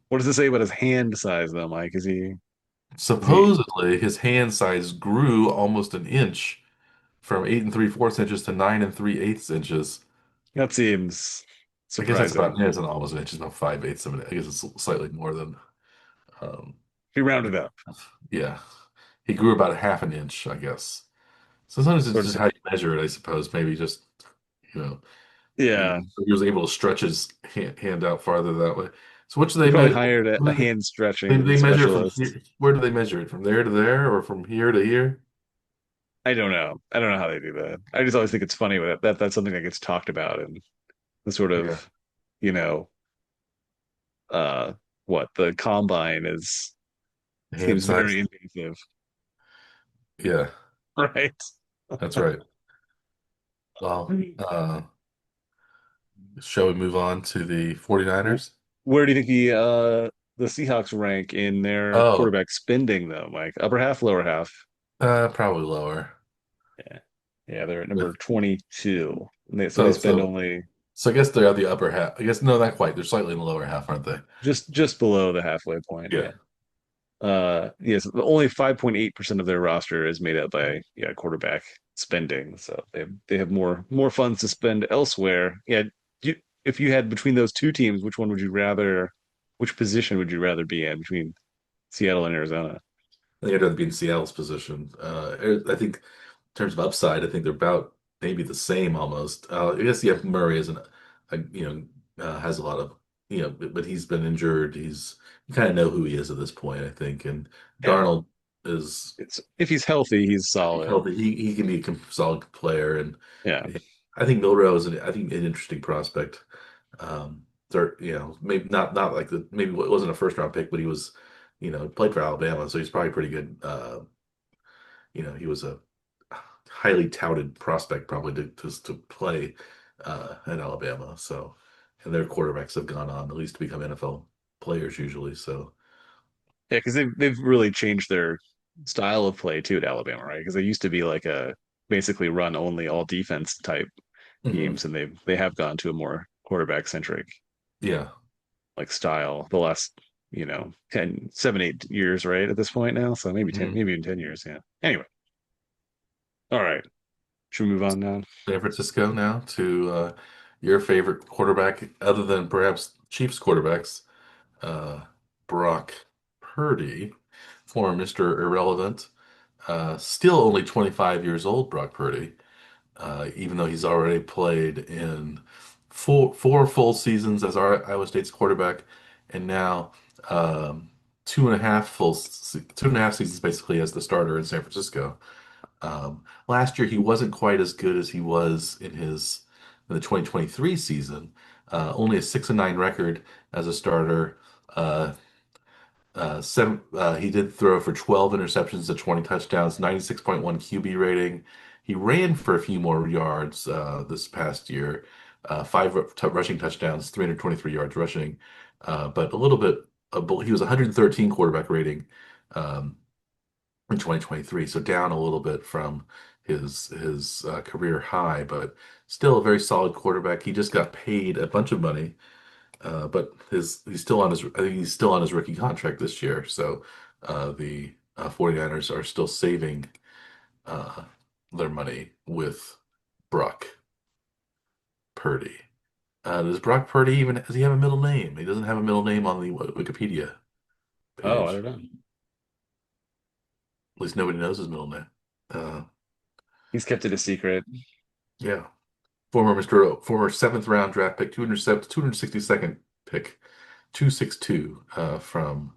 What does it say about his hand size though, Mike? Is he Supposedly, his hand size grew almost an inch from 8 3/4 inches to 9 3/8 inches. that seems I guess that's surprising. about, yeah, it's not almost an inch, it's about 5/8 of an, I guess it's slightly more than, um, He rounded up. yeah. He grew about a half an inch, I guess. Sometimes it's Sort just of how you measure it, I suppose. Maybe just, you know, yeah. he was able to stretch his hand out farther that way. So what do He they probably measure? hired a hand They stretching measure from specialist. here. Where do they measure it? From there to there, or from here to here? I don't know. I don't know how they do that. I just always think it's funny with that's something that gets talked about and the sort Yeah, of, you know, uh what the combine is hand seems size. very invasive, Yeah, right? That's right. Well, shall we move on to the 49ers? Where do you think the Seahawks rank in their Oh, quarterback spending though, Mike? Upper half, lower half? probably lower. Yeah. Yeah, they're at number With 22. So they oh, spend so only so I guess they're at the upper half. I guess no, not quite. They're slightly in the lower half, aren't they? just below the halfway point. Yeah. Yeah. Yes, only 5.8% of their roster is made up by quarterback spending. So they have more funds to spend elsewhere. Yeah, you, if you had between those two teams, which position would you rather be in between Seattle and Arizona? I think I'd rather be in Seattle's position. I think in terms of upside, I think they're about maybe the same almost. I guess yeah, Murray isn't, has a lot of, but he's been injured. You kind of know who he is at this point, I think. And Yeah, Darnold is it's if he's healthy, he's solid. healthy. He can be a solid player, and Yeah, I think Milroe is an interesting prospect. They're, maybe not like maybe it wasn't a first round pick, but he was, played for Alabama, so he's probably pretty good. He was a highly touted prospect probably to play at Alabama. So, and their quarterbacks have gone on at least to become NFL players usually. So, yeah, because they've really changed their style of play too at Alabama, right? Because they used to be like a basically run only all defense type mhm. teams, and they have gone to a more quarterback centric Yeah. like style the last 10 7 8 years, right, at this point now, so maybe 10, Mhm. maybe in 10 years. Yeah, anyway, all right, should we move on now? San Francisco now to your favorite quarterback, other than perhaps Chiefs quarterbacks, uh, Brock Purdy, former Mr. Irrelevant, still only 25 years old, Brock Purdy, even though he's already played in four full seasons as our Iowa State's quarterback, and now two and a half 2.5 seasons basically as the starter in San Francisco. Last year he wasn't quite as good as he was in the 2023 season. Only a 6-9 record as a starter. Uh, he did throw for 12 interceptions to 20 touchdowns, 96.1 QB rating. He ran for a few more yards this past year, five rushing touchdowns, 323 yards rushing, but a little bit. He was 113 quarterback rating um, in 2023, so down a little bit from his career high, but still a very solid quarterback. He just got paid a bunch of money, but I think he's still on his rookie contract this year. So the 49ers are still saving uh, their money with Brock Purdy. Does Brock Purdy does he have a middle name? He doesn't have a middle name on the Wikipedia Oh, I page. don't know. At least nobody knows his middle name. Uh, He's kept it a secret. yeah. Former seventh round draft pick, 262nd pick, 262 from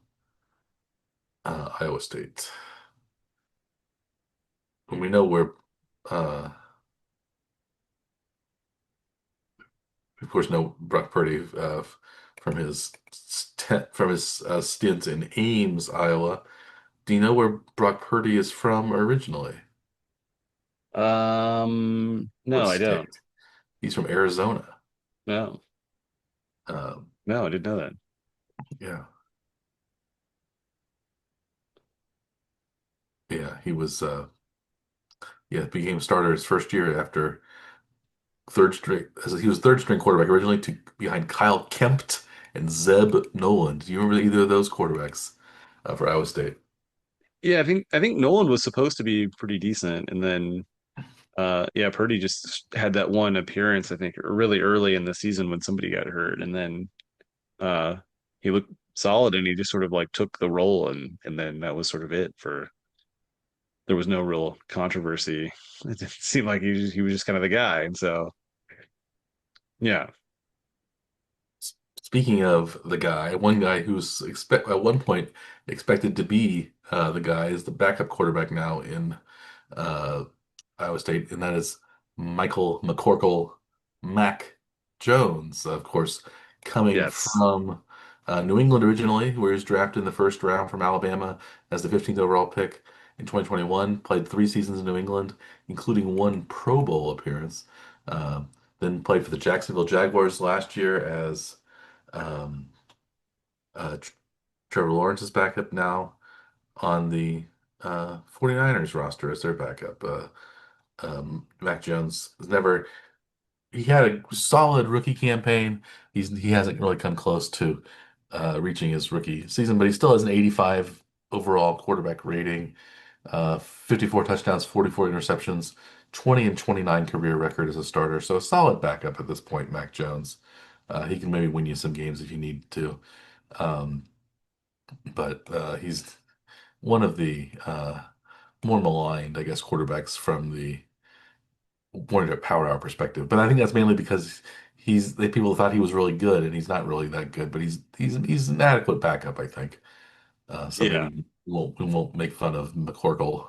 Iowa State. And we know where, uh, of course, know Brock Purdy from his stint in Ames, Iowa. Do you know where Brock Purdy is from originally? No, What I don't. state? He's from Arizona. No, Um, no, I didn't know that. yeah, yeah, he was. Became a starter his first year after third string. As he was third string quarterback originally, to behind Kyle Kempt and Zeb Noland. Do you remember either of those quarterbacks for Iowa State? Yeah, I think Nolan was supposed to be pretty decent, and then yeah, Purdy just had that one appearance, I think, really early in the season when somebody got hurt, and then uh he looked solid, and he just sort of like took the role, and then that was sort of it for there was no real controversy. It seemed like he was just kind of the guy, and so yeah, Speaking of the guy, one guy who's at one point expected to be the guy is the backup quarterback now in uh, Iowa State, and that is Michael McCorkle Mac Jones, of course, coming yes, from New England originally, where he was drafted in the first round from Alabama as the 15th overall pick, in 2021, played 3 seasons in New England, including one Pro Bowl appearance. Uh, then played for the Jacksonville Jaguars last year as um, Trevor Lawrence's backup, now on the 49ers roster as their backup. Mac Jones has never he had a solid rookie campaign. He hasn't really come close to reaching his rookie season, but he still has an 85 overall quarterback rating, 54 touchdowns, 44 interceptions, 20 and 29 career record as a starter. So a solid backup at this point, Mac Jones. He can maybe win you some games if you need to. Um, but he's one of the more maligned, I guess, quarterbacks from the wanted a power hour perspective. But I think that's mainly because people thought he was really good, and he's not really that good. But he's an adequate backup, I think. Somebody Yeah. we won't make fun of McCorkle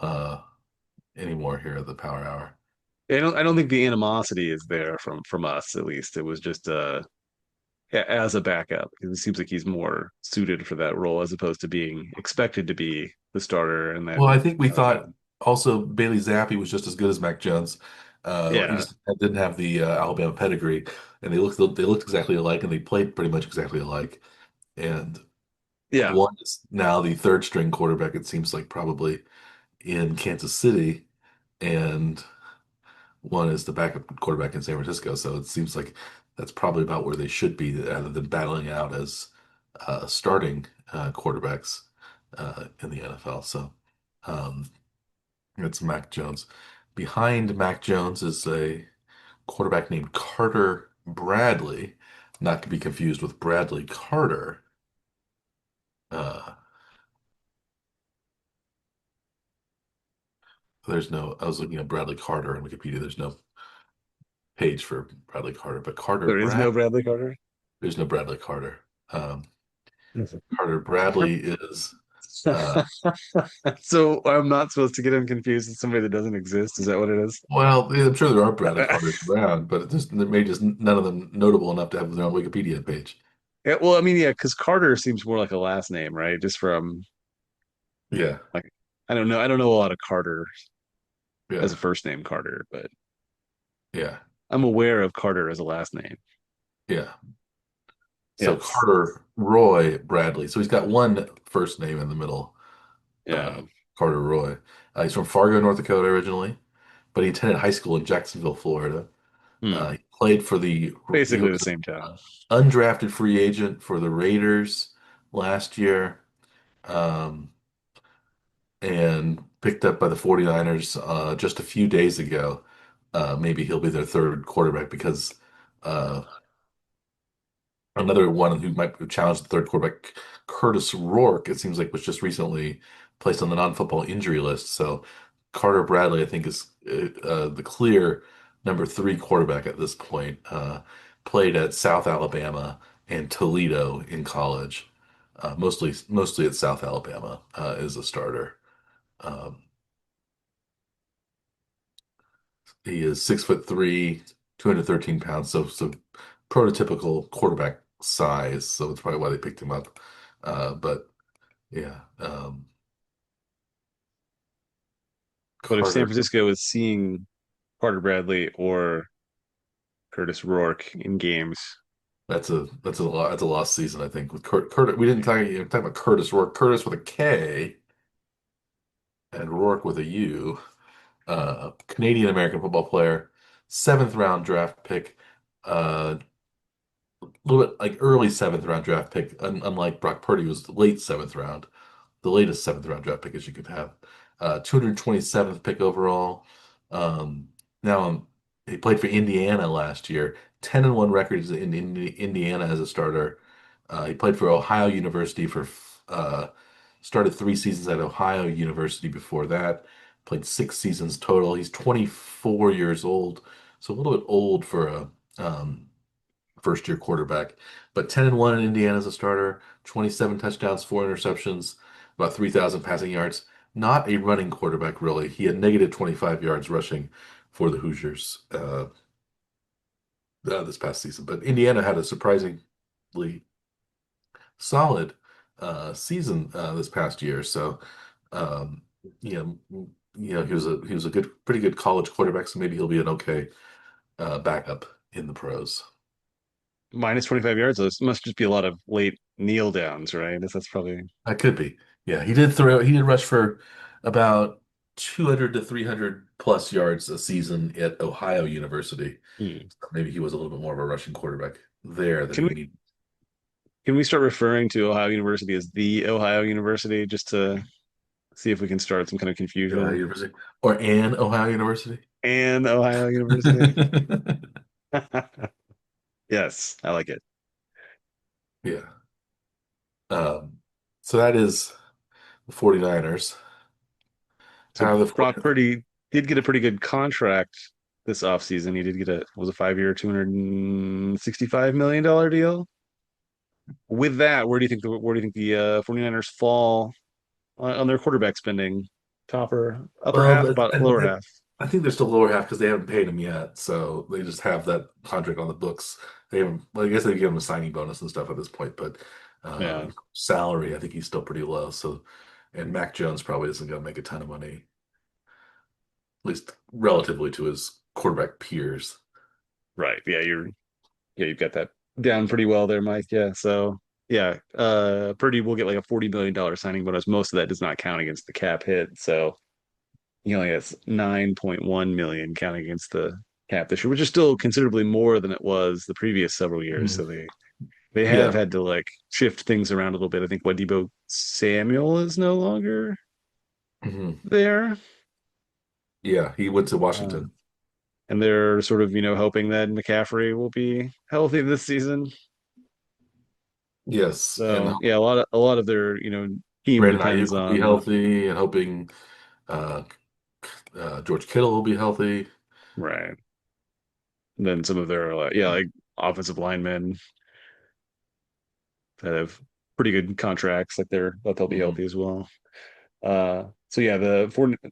uh, anymore here at the Power Hour. I don't think the animosity is there from us, at least. It was just as a backup, because it seems like he's more suited for that role as opposed to being expected to be the starter and Well, then I think we thought also Bailey Zappi was just as good as Mac Jones. He yeah. just didn't have the Alabama pedigree, and they looked exactly alike, and they played pretty much exactly alike. And Yeah. one is now the third string quarterback, it seems like probably in Kansas City, and one is the backup quarterback in San Francisco. So it seems like that's probably about where they should be, rather than battling out as starting quarterbacks in the NFL. So um, it's Mac Jones. Behind Mac Jones is a quarterback named Carter Bradley, not to be confused with Bradley Carter. Uh, I was looking at Bradley Carter on Wikipedia. There's no page for Bradley Carter, but There is no Bradley Carter. there's no Bradley Carter. Um, Carter Bradley is, uh, So I'm not supposed to get him confused with somebody that doesn't exist. Is that what it is? well, yeah, I'm sure there are Bradley Carters around, but there may just none of them notable enough to have their own Wikipedia page. Yeah, well, I mean, yeah, because Carter seems more like a last name, right? Just from Yeah, like, I don't know. I don't know a lot of Carter as a yeah, first name Carter, but yeah, I'm aware of Carter as a last name. yeah. So Yes. Carter Roy Bradley. So he's got one first name in the middle, Yeah. uh, Carter Roy. He's from Fargo, North Dakota originally, but he attended high school in Jacksonville, Florida. Hmm. He Basically the was same an town. undrafted free agent for the Raiders last year, um, and picked up by the 49ers just a few days ago. Maybe he'll be their third quarterback because uh, another one who might challenge the third quarterback, Curtis Rourke, it seems like was just recently placed on the non-football injury list. So Carter Bradley, I think, is the clear number 3 quarterback at this point. Played at South Alabama and Toledo in college. Mostly at South Alabama as a starter. Um, he is 6'3", 213 pounds, so prototypical quarterback size. So that's probably why they picked him up. But yeah, But if San Carter. Francisco is seeing Carter Bradley or Curtis Rourke in games, That's a lost season, I think. With Curtis, we didn't talk about Curtis Rourke. Curtis with a K and Rourke with a U. Canadian American football player, seventh round draft pick. A little bit like early seventh round draft pick, unlike Brock Purdy, who was late seventh round, the latest seventh round draft pick as you could have. 227th pick overall. Um, now he played for Indiana last year. 10-1 records in Indiana as a starter. He played for Ohio University uh, started 3 seasons at Ohio University before that. Played 6 seasons total. He's 24 years old, so a little bit old for a first year quarterback. But 10-1 in Indiana as a starter, 27 touchdowns, 4 interceptions, about 3,000 passing yards. Not a running quarterback, really. He had negative 25 yards rushing for the Hoosiers this past season. But Indiana had a surprisingly solid season this past year. So Um, you he was a pretty good college quarterback, so maybe he'll be an okay backup in the pros. Minus 25 yards. This must just be a lot of late kneel downs, right? That's probably That could be. Yeah, he did rush for about 200 to 300 plus yards a season at Ohio University. hmm. So maybe he was a little bit more of a rushing quarterback there than Can he we needed. can we start referring to Ohio University as the Ohio University just to see if we can start some kind of Ohio confusion? University or an Ohio University. And Ohio University. Yes, I like it. Yeah. Um, so that is the 49ers. So How are the Brock 49ers? Purdy did get a pretty good contract this offseason. He did get a 5 year, $265 million deal. With that, where do you think the 49ers fall on their quarterback spending? Top or upper Well, half, about lower half? I think they're still lower half because they haven't paid him yet. So they just have that contract on the books. They haven't, well, I guess they give him a signing bonus and stuff at this point, but Yeah, salary, I think he's still pretty low. So, and Mac Jones probably isn't going to make a ton of money, at least relatively to his quarterback peers. right. You've got that down pretty well there, Mike. Yeah. So yeah, Purdy will get like a $40 million signing bonus. Most of that does not count against the cap hit. So he only has 9.1 million counting against the cap this year, which is still considerably more than it was the previous several years. Mhm. So they have Yeah. had to like shift things around a little bit. I think Debo Samuel is no longer Mhm. there. Yeah. He went to Uh, Washington. and they're sort of, hoping that McCaffrey will be healthy this season. Yes. And So yeah, a lot of their, team Brandon depends Ayuk will be on healthy and hoping uh, George Kittle will be healthy. right. And then some of their yeah, like offensive linemen that have pretty good contracts, like they'll be Mhm. healthy as well. So yeah, the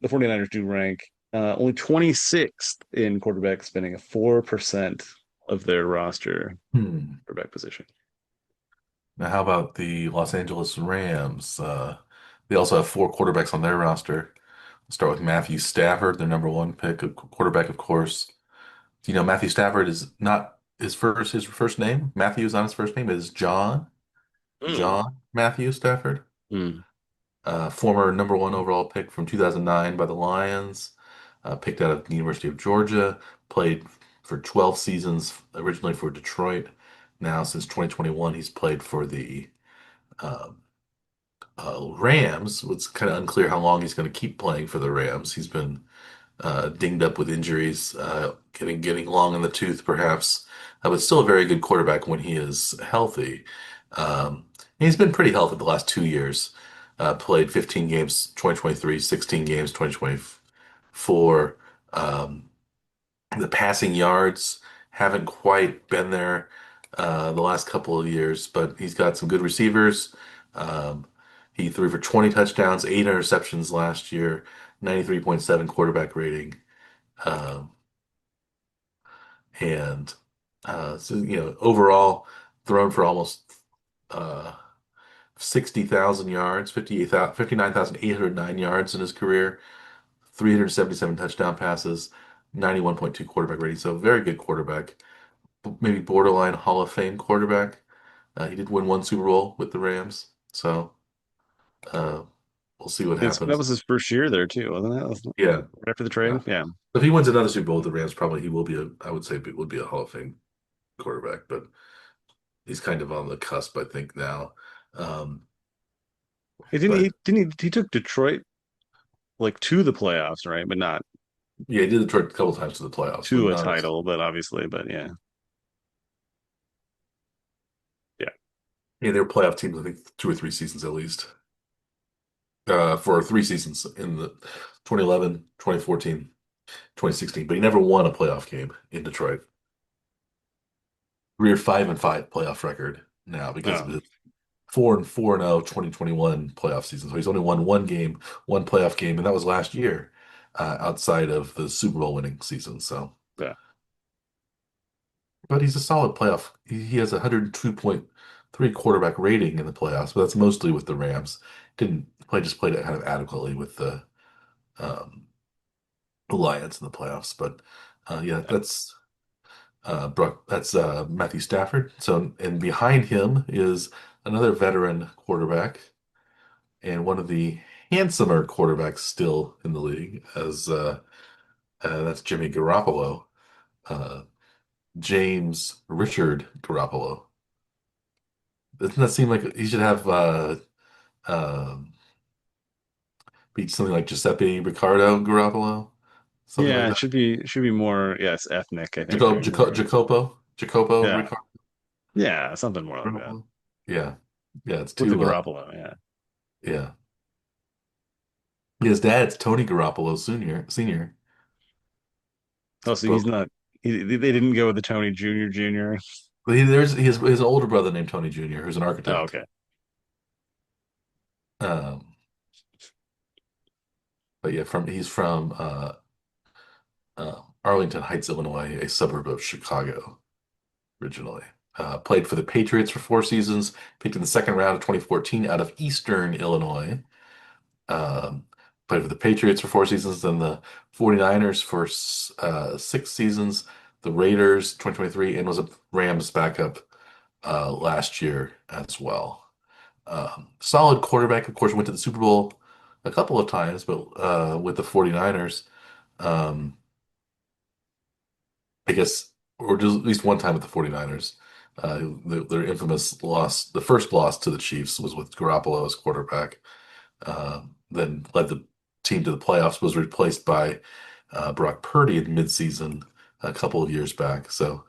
49ers do rank only 26th in quarterback spending, a 4% of their roster Hmm. quarterback position. Now, how about the Los Angeles Rams? They also have four quarterbacks on their roster. We'll start with Matthew Stafford, their number one pick, a quarterback, of course. Do you know Matthew Stafford is not his first name? Matthew is not his first name. It is John. Mm. John Matthew Stafford. Mm. Former number one overall pick from 2009 by the Lions. Picked out of the University of Georgia. Played for 12 seasons, originally for Detroit. Now, since 2021, he's played for the um, Rams. It's kind of unclear how long he's going to keep playing for the Rams. He's been dinged up with injuries, getting long in the tooth, perhaps, but still a very good quarterback when he is healthy. He's been pretty healthy the last 2 years. Played 15 games 2023, 16 games 2024. Um, the passing yards haven't quite been there the last couple of years, but he's got some good receivers. Um, he threw for 20 touchdowns, 8 interceptions last year, 93.7 quarterback rating. Um, and so, overall, thrown for almost uh, 60,000 yards, 59,809 yards in his career, 377 touchdown passes, 91.2 quarterback rating. So very good quarterback. Maybe borderline Hall of Fame quarterback. He did win one Super Bowl with the Rams, so uh, we'll see what That happens. was his first year there too, wasn't it? Yeah, Right after the uh, trade. Yeah. if he wins another Super Bowl with the Rams, probably he will be I would say, would be a Hall of Fame quarterback, but he's kind of on the cusp, I think now. Um, He didn't but he didn't he took Detroit like to the playoffs, right? But not yeah, he did Detroit a couple times to the playoffs, but to a not as title, but obviously, but yeah. Yeah. yeah, they were playoff teams, I think 2 or 3 seasons at least. For 3 seasons in the 2011, 2014, 2016, but he never won a playoff game in Detroit. Career 5-5 playoff record now because of Oh, his 4-4-0 2021 playoff season. So he's only won one game, one playoff game, and that was last year, outside of the Super Bowl winning season. So, yeah. but he's a solid playoff. He has 102.4 three quarterback rating in the playoffs, but that's mostly with the Rams. Didn't play, just played it kind of adequately with the um, Lions in the playoffs. But yeah, that's Matthew Stafford. So, and behind him is another veteran quarterback and one of the handsomer quarterbacks still in the league, as that's Jimmy Garoppolo, uh, James Richard Garoppolo. Doesn't that seem like he should have um be something like Giuseppe Riccardo Garoppolo, something Yeah, like it that? should be more, yes, ethnic, I think, or more, Jacopo yeah, Riccardo yeah, something more like that Garoppolo. Yeah, yeah, it's with the too. Garoppolo. Yeah. Yeah, his dad's Tony Garoppolo Senior. Oh, so he's But not. They didn't go with the Tony Junior Junior. he has an older brother named Tony Jr., who's an Oh, architect. okay. Um, but yeah, he's from Arlington Heights, Illinois, a suburb of Chicago originally. Played for the Patriots for 4 seasons, picked in the second round of 2014 out of Eastern Illinois. Um, Played for the Patriots for 4 seasons, then the 49ers for 6 seasons, the Raiders 2023, and was a Rams backup last year as well. Solid quarterback, of course, went to the Super Bowl a couple of times, but with the 49ers. Um, I guess, or just at least one time with the 49ers. Their infamous loss, the first loss to the Chiefs was with Garoppolo as quarterback. Then led the team to the playoffs, was replaced by Brock Purdy in midseason a couple of years back. So,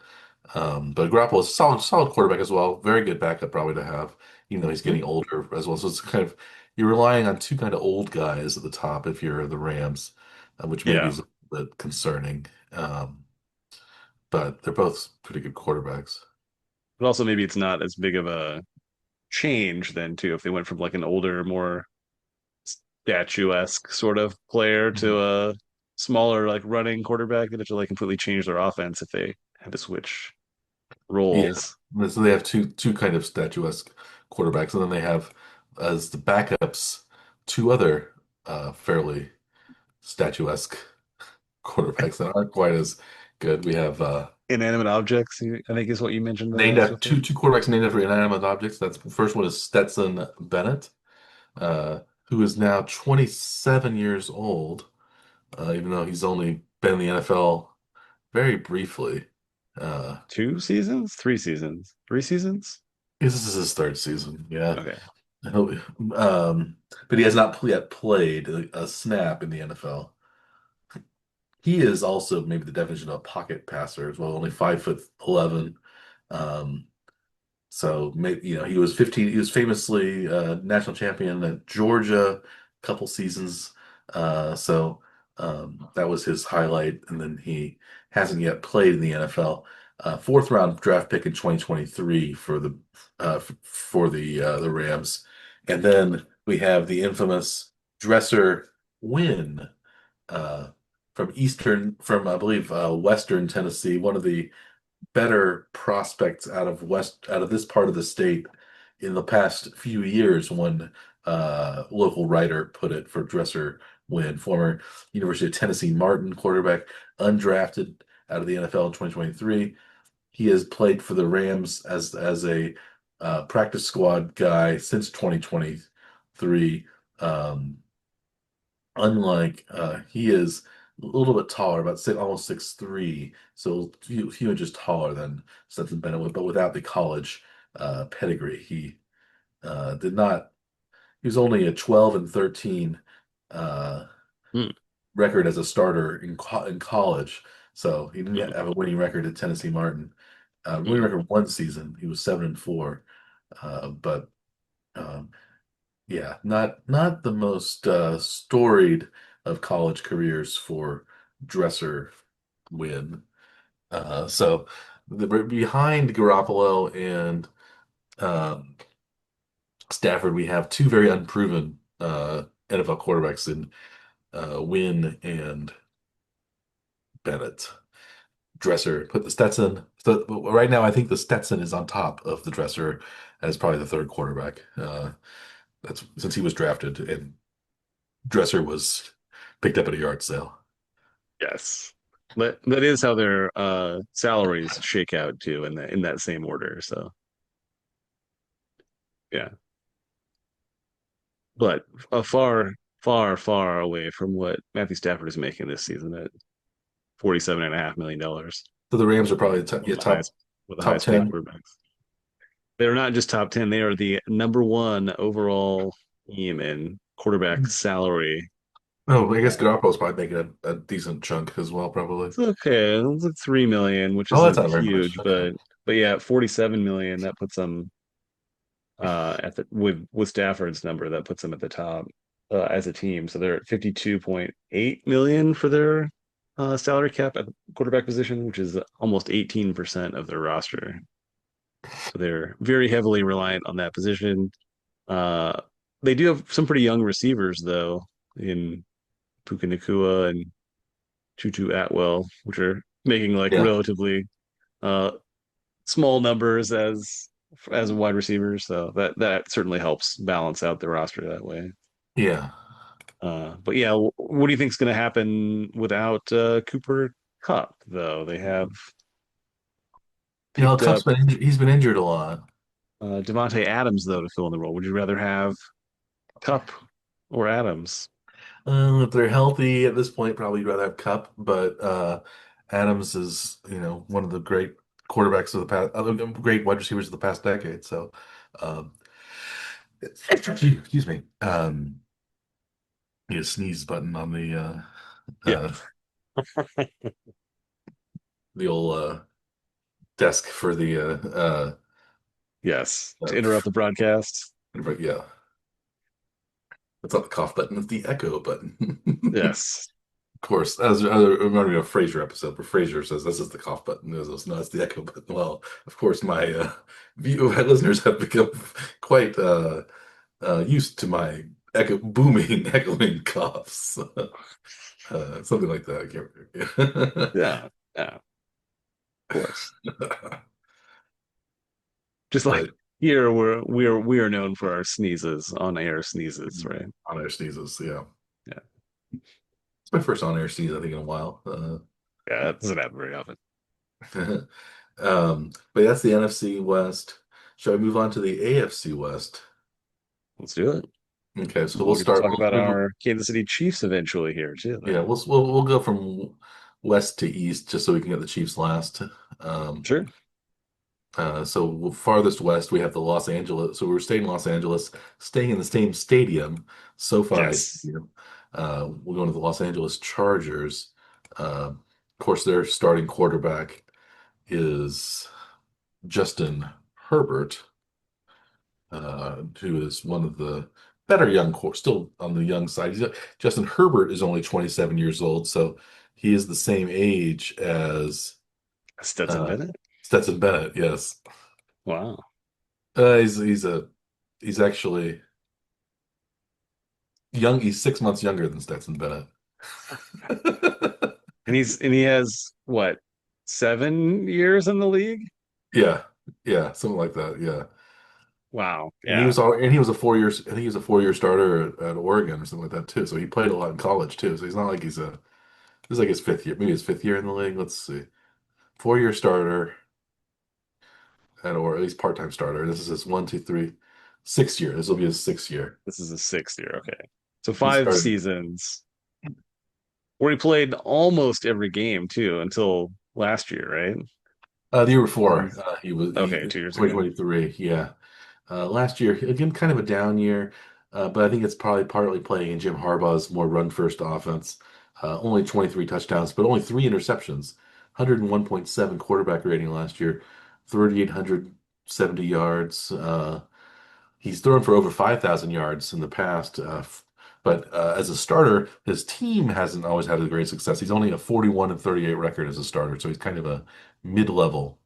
but Garoppolo is a solid quarterback as well. Very good backup probably to have, even though he's Hmm. getting older as well. So it's kind of, you're relying on two kind of old guys at the top if you're the Rams, which maybe Yeah, is a bit concerning. But they're both pretty good quarterbacks. but also maybe it's not as big of a change then too if they went from like an older, more statuesque sort of player Mhm. to a smaller like running quarterback. They'd have to like completely change their offense if they had to switch Yeah. roles. So they have two kind of statuesque quarterbacks, and then they have as the backups two other fairly statuesque quarterbacks that aren't quite as good. We have Inanimate objects, I think, is what you mentioned named as after before. two quarterbacks named after inanimate objects. That's the first one is Stetson Bennett, uh, who is now 27 years old, even though he's only been in the NFL very briefly. Uh, 2 seasons, 3 seasons, 3 seasons. this is his third season. Yeah. Okay. He'll- Um, but he has not yet played a snap in the NFL. He is also maybe the definition of a pocket passer as well, only 5'11". Um, so maybe he was 15. He was famously national champion at Georgia a couple seasons. So that was his highlight, and then he hasn't yet played in the NFL. Fourth round draft pick in 2023 for the Rams, and then we have the infamous Dresser Wynn uh, from I believe Western Tennessee, one of the better prospects out of this part of the state in the past few years. One local writer put it for Dresser Wynn, former University of Tennessee Martin quarterback, undrafted out of the NFL in 2023. He has played for the Rams as a practice squad guy since 2023. Um, Unlike he is a little bit taller, about almost 6'3", so few inches taller than Stetson Bennett, but without the college pedigree. He did not. He was only a 12-13 uh, Hmm. record as a starter in college, so he didn't Hmm. have a winning record at Tennessee Martin. Winning Hmm. record one season, he was 7-4, but um, yeah, not the most storied of college careers for Dresser Wynn. So behind Garoppolo and um, Stafford, we have two very unproven NFL quarterbacks in Wynn and Bennett. Dresser put the Stetson. So right now, I think the Stetson is on top of the Dresser as probably the third quarterback. That's since he was drafted and Dresser was picked up at a yard sale. Yes. That is how their salaries shake out too in that same order. So yeah. But a far away from what Matthew Stafford is making this season at $47.5 million. So the Rams are probably One yeah, of the highest With the top highest paid 10. quarterbacks. They're not just top 10, they are the number one overall team in quarterback salary. Oh, I guess Uh, Garoppolo's probably making a decent chunk as well, probably. it's okay. It's like 3 million, which Oh, that's isn't not very much. huge, Okay. but yeah, 47 million, that puts them at the with Stafford's number, that puts them at the top as a team. So they're at 52.8 million for their salary cap at the quarterback position, which is almost 18% of their roster. So they're very heavily reliant on that position. Uh, they do have some pretty young receivers though, in Puka Nakua and Tutu Atwell, which are making like Yeah. relatively uh small numbers as wide receivers. So that certainly helps balance out the roster that way. Yeah. But yeah, what do you think is going to happen without Cooper Cup though? They have picked Cup's up been he's been injured a lot. Devontae Adams though to fill in the role. Would you rather have Cup or Adams? If they're healthy at this point, probably rather have Cup, but Adams is, one of the great quarterbacks of the past, great wide receivers of the past decade. So, um, excuse me. Need a sneeze button on Yeah. the old desk for the Yes. uh, To interrupt the broadcast. yeah. It's not the cough button, it's the echo button. Yes. Of course, as reminding me of a Frasier episode where Frasier says, "This is the cough button." He goes, "No, it's the echo button." Well, of course, my listeners have become quite used to my booming, echoing coughs, something like that. I can't remember. Yeah. Yeah. Of course. Just like But here, we are known for our sneezes, on air sneezes, right? on-air sneezes, yeah. Yeah. It's my first on-air sneeze, I think, in a while. Yeah, that doesn't happen very often. But that's the NFC West. Shall I move on to the AFC West? Let's do it. Okay, so we'll We'll get to start. talk about our Kansas City Chiefs eventually here too, Yeah, then. we'll go from west to east just so we can get the Chiefs last. Um, Sure. so farthest west we have the Los Angeles. So we're staying in Los Angeles, staying in the same stadium, SoFi Yes. Stadium. We're going to the Los Angeles Chargers. Of course, their starting quarterback is Justin Herbert, who is one of the better still on the young side. Justin Herbert is only 27 years old, so he is the same age as Stetson uh, Bennett. Stetson Bennett. Yes, Wow. he's actually young. He's 6 months younger than Stetson Bennett. And he has what, 7 years in the league? Yeah, yeah, something like that. Yeah, Wow. and Yeah. he was a 4 year. I think he was a 4 year starter at Oregon or something like that too. So he played a lot in college too. So he's not like this is like his fifth year, maybe his fifth year in the league. Let's see. 4 year starter or at least part-time starter. This is his one, two, three, sixth year. This will be his sixth year. This is his sixth year. Okay. So He five started seasons where he played almost every game too until last year, right? the year before. Seasons. He was he Okay, 2 years ago. 2023. Yeah. Last year again, kind of a down year, but I think it's probably partly playing in Jim Harbaugh's more run-first offense. Only 23 touchdowns, but only three interceptions. 101.7 quarterback rating last year, 3,870 yards. He's thrown for over 5,000 yards in the past, but as a starter, his team hasn't always had a great success. He's only a 41-38 record as a starter, so he's kind of a mid-level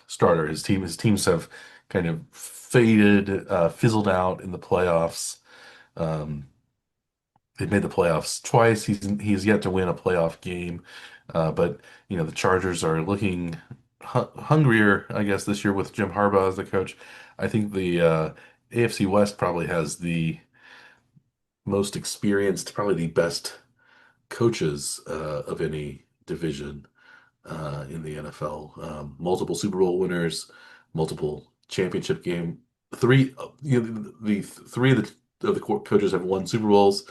starter. His teams have kind of faded, fizzled out in the playoffs. Um, they've made the playoffs twice. He's yet to win a playoff game, but the Chargers are looking hungrier, I guess, this year with Jim Harbaugh as the coach. I think the AFC West probably has the most experienced, probably the best coaches of any division in the NFL. Multiple Super Bowl winners, multiple championship game. The three of the coaches have won Super Bowls.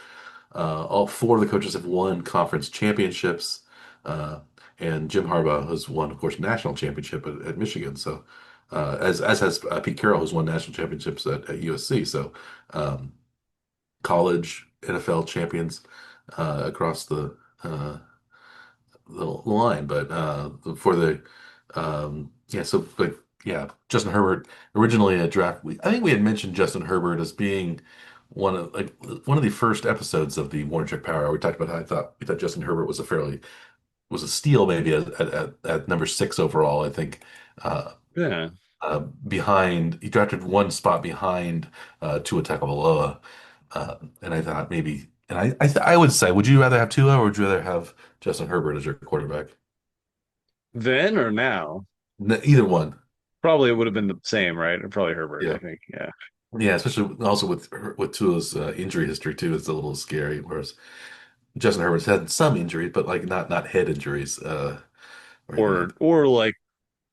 All four of the coaches have won conference championships. Uh, and Jim Harbaugh has won, of course, national championship at Michigan. So, as has Pete Carroll, who's won national championships at USC. So, um, college, NFL champions across uh, the line. But for the yeah, so but yeah, Justin Herbert originally a draft. I think we had mentioned Justin Herbert as being one of the first episodes of the Warner Check Power Hour. We talked about how we thought Justin Herbert was a steal maybe at number 6 overall. I think uh, Yeah. behind he drafted one spot behind Tua Tagovailoa, and I thought maybe. And I would say, would you rather have Tua or would you rather have Justin Herbert as your quarterback? Then or now? Either one. Probably it would have been the same, right? Probably Herbert, I Yeah. think. Yeah. Yeah, especially also with Tua's injury history too, it's a little scary. Whereas Justin Herbert's had some injuries, but like not head injuries or anything like Or like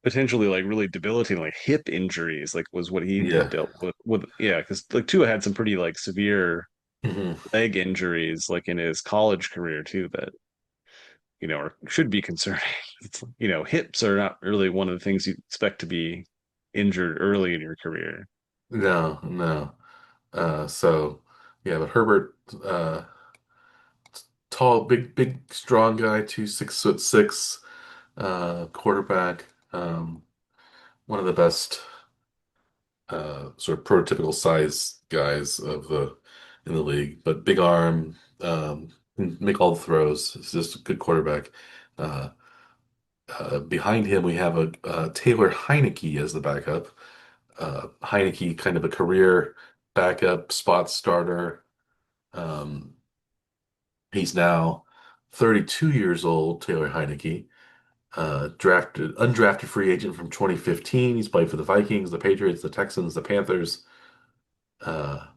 potentially like really debilitating like hip injuries, like was what he that. Yeah. dealt with yeah, because like Tua had some pretty like severe Hmm. leg injuries like in his college career too that should be concerning. It's hips are not really one of the things you expect to be injured early in your career. No, no. So yeah, but Herbert, tall, big, strong guy, 6'6", quarterback, one of the best sort of prototypical size guys in the league, but big arm, can make all the throws. He's just a good quarterback. Uh, Behind him, we have a Taylor Heineke as the backup. Heineke, kind of a career backup, spot starter. Um, he's now 32 years old, Taylor Heineke. Undrafted free agent from 2015. He's played for the Vikings, the Patriots, the Texans, the Panthers, uh,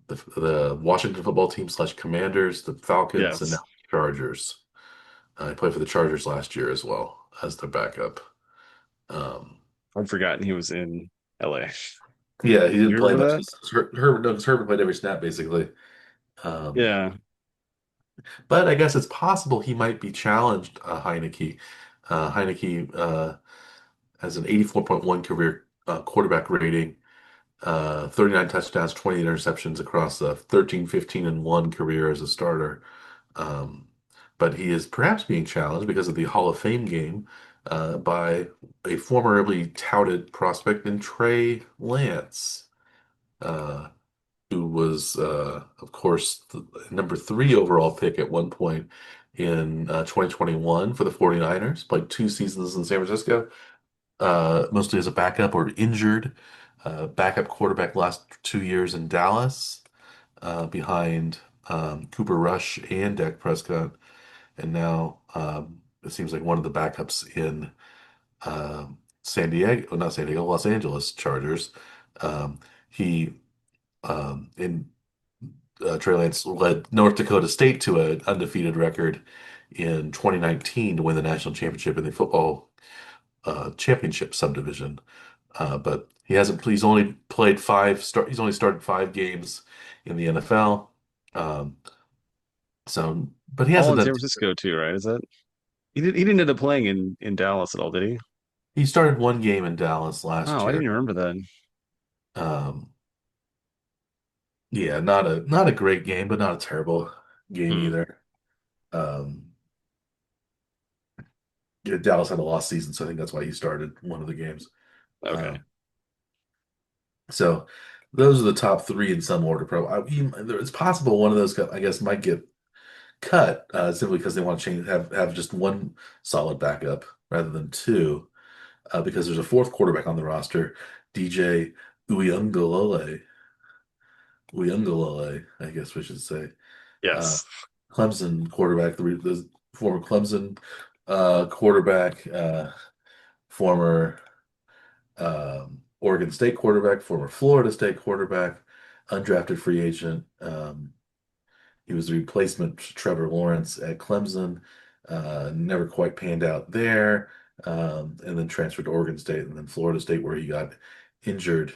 the Washington football team slash Commanders, the Falcons, and now Yes, the Chargers. He played for the Chargers last year as well as their backup. Um, I'd forgotten he was in LA. yeah, he didn't You play remember much that? because Herbert, no, 'cause Herbert played every snap basically. Um, Yeah. but I guess it's possible he might be challenged, Heineke. Heineke has an 84.1 career quarterback rating, 39 touchdowns, 20 interceptions across a 13, 15, and 1 career as a starter. Um, but he is perhaps being challenged because of the Hall of Fame game by a formerly touted prospect in Trey Lance, uh, who was, of course, the number 3 overall pick at one point in 2021 for the 49ers, played 2 seasons in San Francisco, mostly as a backup or injured. Backup quarterback last 2 years in Dallas, behind Cooper Rush and Dak Prescott, and now it seems like one of the backups in San Diego, not San Diego, Los Angeles Chargers. He in Trey Lance led North Dakota State to an undefeated record in 2019 to win the national championship in the football championship subdivision. But he hasn't. He's only played He's only started 5 games in the NFL. Um, but he All hasn't in done. San Francisco too, right? Is that he didn't end up playing in Dallas at all, did he? He started 1 game in Dallas last Oh, I didn't year. even remember that. Um, yeah, not a great game, but not a terrible game Hmm. either. Um, yeah, Dallas had a lost season, so I think that's why he started one of the games. Okay. Um, so those are the top 3 in some order. Probably, it's possible one of those, I guess, might get cut simply because they want to have just one solid backup rather than 2, because there's a 4th quarterback on the roster, DJ Uyunglele, I guess we should say. Uh, Yes. Clemson quarterback, the former Clemson quarterback. former Oregon State quarterback, former Florida State quarterback, undrafted free agent. He was the replacement for Trevor Lawrence at Clemson. Never quite panned out there, and then transferred to Oregon State and then Florida State, where he got injured,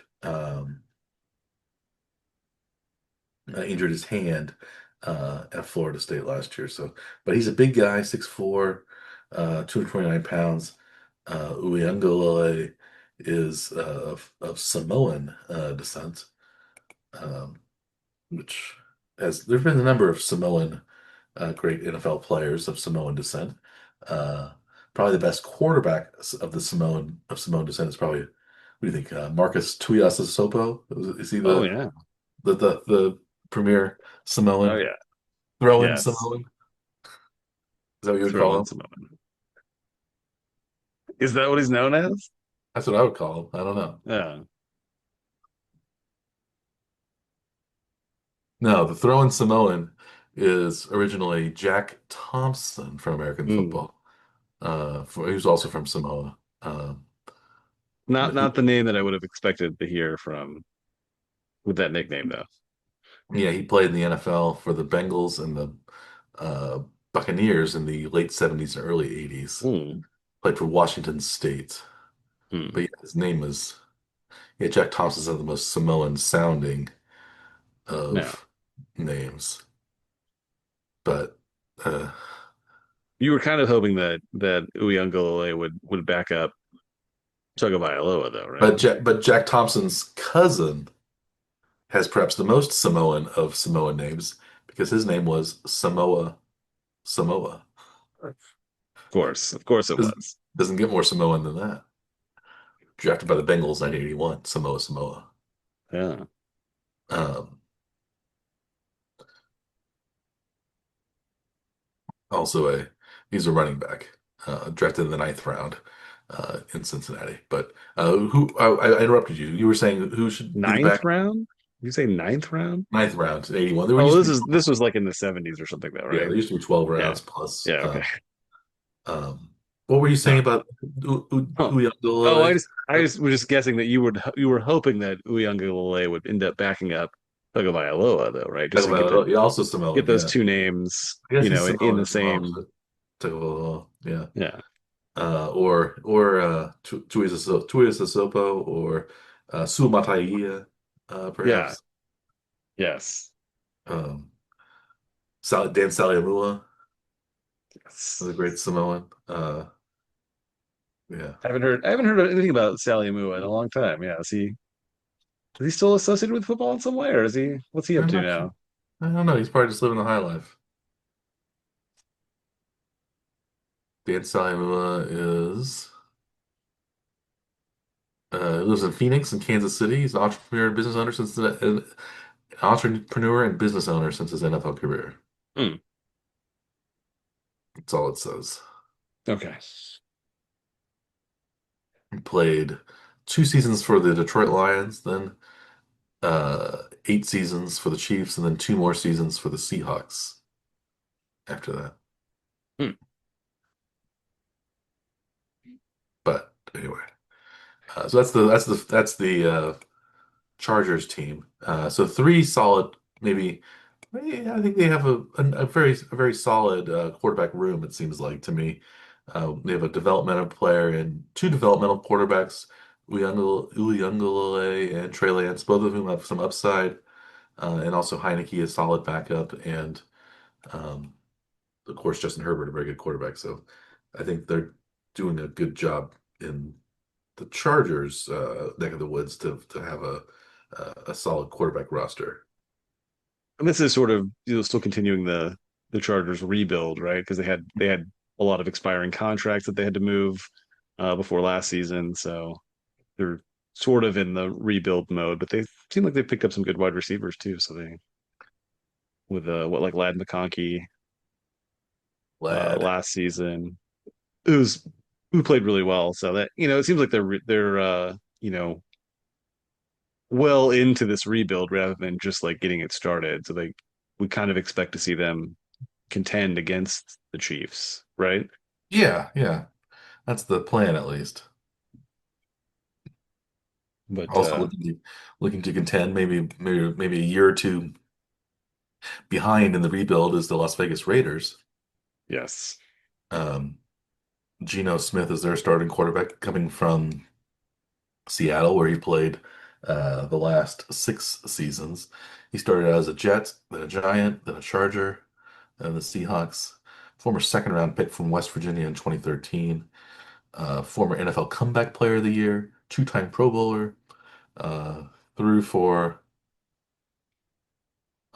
injured his hand at Florida State last year. So, but he's a big guy, 6'4", 229 pounds. Uyunglele is of Samoan descent, um, which there's been a number of Samoan great NFL players of Samoan descent. Uh, Probably the best quarterback of Samoan descent is probably, what do you think? Marcus Tuiasosopo? Is he Oh yeah. the premier Oh Samoan yeah. throw-in Yes. Samoan? Is that what you would Throw call in him? some of it. Is that what he's known as? That's what I would call him. I don't know. Yeah. No, the throw-in Samoan is originally Jack Thompson from American Mm. football. He was also from Samoa. Not But he, not the name that I would have expected to hear from with that nickname though. yeah, he played in the NFL for the Bengals and the uh, Buccaneers in the late 70s and early 80s. Mm. Played for Washington State. But Mm. yeah, his name is, yeah, Jack Thompson's the most Samoan sounding No. of names. But uh, You were kind of hoping that Uyunglele would back up Tagovailoa though, right? but Jack Thompson's cousin has perhaps the most Samoan of Samoan names because his name was Samoa. Of course it Doesn't, was. doesn't get more Samoan than that. Drafted by the Bengals 1981, Samoa. Yeah. Um, Also he's a running back, drafted in the ninth round in Cincinnati. But I interrupted you. You were saying who should be the Ninth back? round? You say ninth round? Ninth round, 81. There Oh, used to be this was like in the 70s or something though, yeah, right? there used to be 12 Yeah. rounds plus. Yeah, okay. What were you saying No. about Oh. Oh, Uyunglele? I just was just guessing that you were hoping that Uyunglele would end up backing up Tagovailoa though, right? Just to Yeah, also get Samoan. those Yeah, two names, I guess he's in Samoan the as well. same. Tagovailoa, yeah. Yeah. Or Tuiasosopo or Suamataia, Yeah. perhaps. Yes. Um, Dan Saliamua Yes. was a great Samoan. Yeah. I haven't heard anything about Sally Mua in a long time. Yeah. Is he still associated with football in some way, or is he what's he up I'm to not sure. now? I don't know. He's probably just living the high life. Dan Saliamua lives in Phoenix and Kansas City. He's an entrepreneur and business owner an entrepreneur and business owner since his NFL career. Hmm. That's all it says. Okay. He played 2 seasons for the Detroit Lions, then 8 seasons for the Chiefs, and then 2 more seasons for the Seahawks after that. Hmm. But anyway, so that's the Chargers team. So three solid, maybe. Yeah, I think they have a very solid quarterback room. It seems like to me. They have a developmental player and two developmental quarterbacks, Uliungalele and Trey Lance, both of whom have some upside, and also Heineke, a solid backup, and um, of course Justin Herbert, a very good quarterback. So I think they're doing a good job in the Chargers neck of the woods to have a solid quarterback roster. And this is sort of still continuing the Chargers rebuild, right? Because they had a lot of expiring contracts that they had to move before last season, so they're sort of in the rebuild mode. But they seem like they picked up some good wide receivers too. So they with what like Lad McConkey Lad. last season, who's who played really well. So that it seems like they're well into this rebuild rather than just like getting it started. So we kind of expect to see them contend against the Chiefs, right? Yeah, yeah. That's the plan at least. But Also looking to contend, maybe a year or two behind in the rebuild is the Las Vegas Raiders. yes. Um, Geno Smith is their starting quarterback, coming from Seattle, where he played the last 6 seasons. He started out as a Jet, then a Giant, then a Charger, then the Seahawks. Former second round pick from West Virginia in 2013. Former NFL Comeback Player of the Year, two-time Pro Bowler. Uh, threw for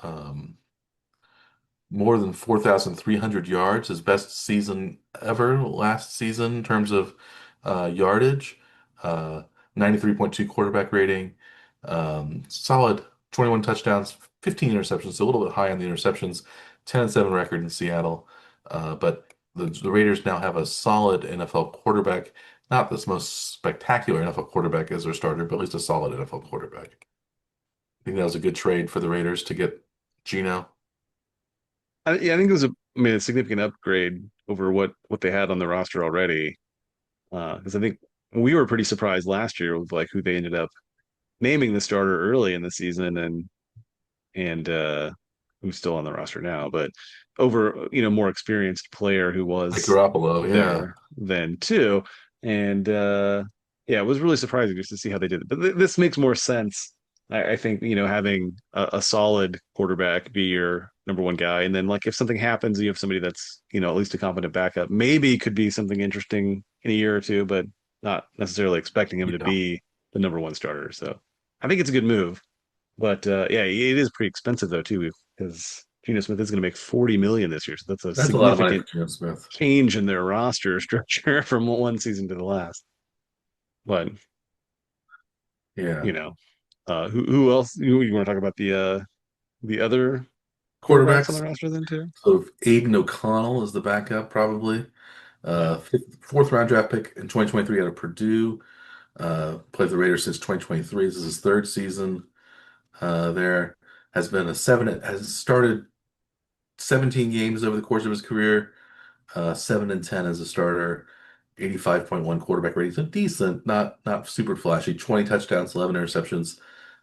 um, more than 4,300 yards, his best season ever last season in terms of yardage, uh, 93.2 quarterback rating, solid 21 touchdowns, 15 interceptions, so a little bit high on the interceptions, 10-7 record in Seattle. But the Raiders now have a solid NFL quarterback, not this most spectacular NFL quarterback as their starter, but at least a solid NFL quarterback. I think that was a good trade for the Raiders to get Geno. Yeah, I think it was a significant upgrade over what they had on the roster already. Because I think we were pretty surprised last year with like who they ended up naming the starter early in the season, and who's still on the roster now, but over more experienced player who Like was Garoppolo, yeah. there then too. And yeah, it was really surprising just to see how they did it. But this makes more sense. I think, having a solid quarterback be your number one guy. And then like if something happens, you have somebody that's, at least a competent backup, maybe could be something interesting in a year or two, but not necessarily expecting him to Yeah. be the number one starter. So I think it's a good move. But yeah, it is pretty expensive though too, because Geno Smith is going to make 40 million this year. So that's a That's a lot of money for significant Geno Smith. change in their roster structure from one season to the last. But Yeah. you know, who else? You want to talk about the other quarterbacks on the Quarterbacks. roster then too? So Aiden O'Connell is the backup, probably. Yeah. Fourth round draft pick in 2023 out of Purdue. Played the Raiders since 2023. This is his third season there. Has started 17 games over the course of his career. 7-10 as a starter, 85.1 quarterback rating. So decent, not super flashy. 20 touchdowns, 11 interceptions.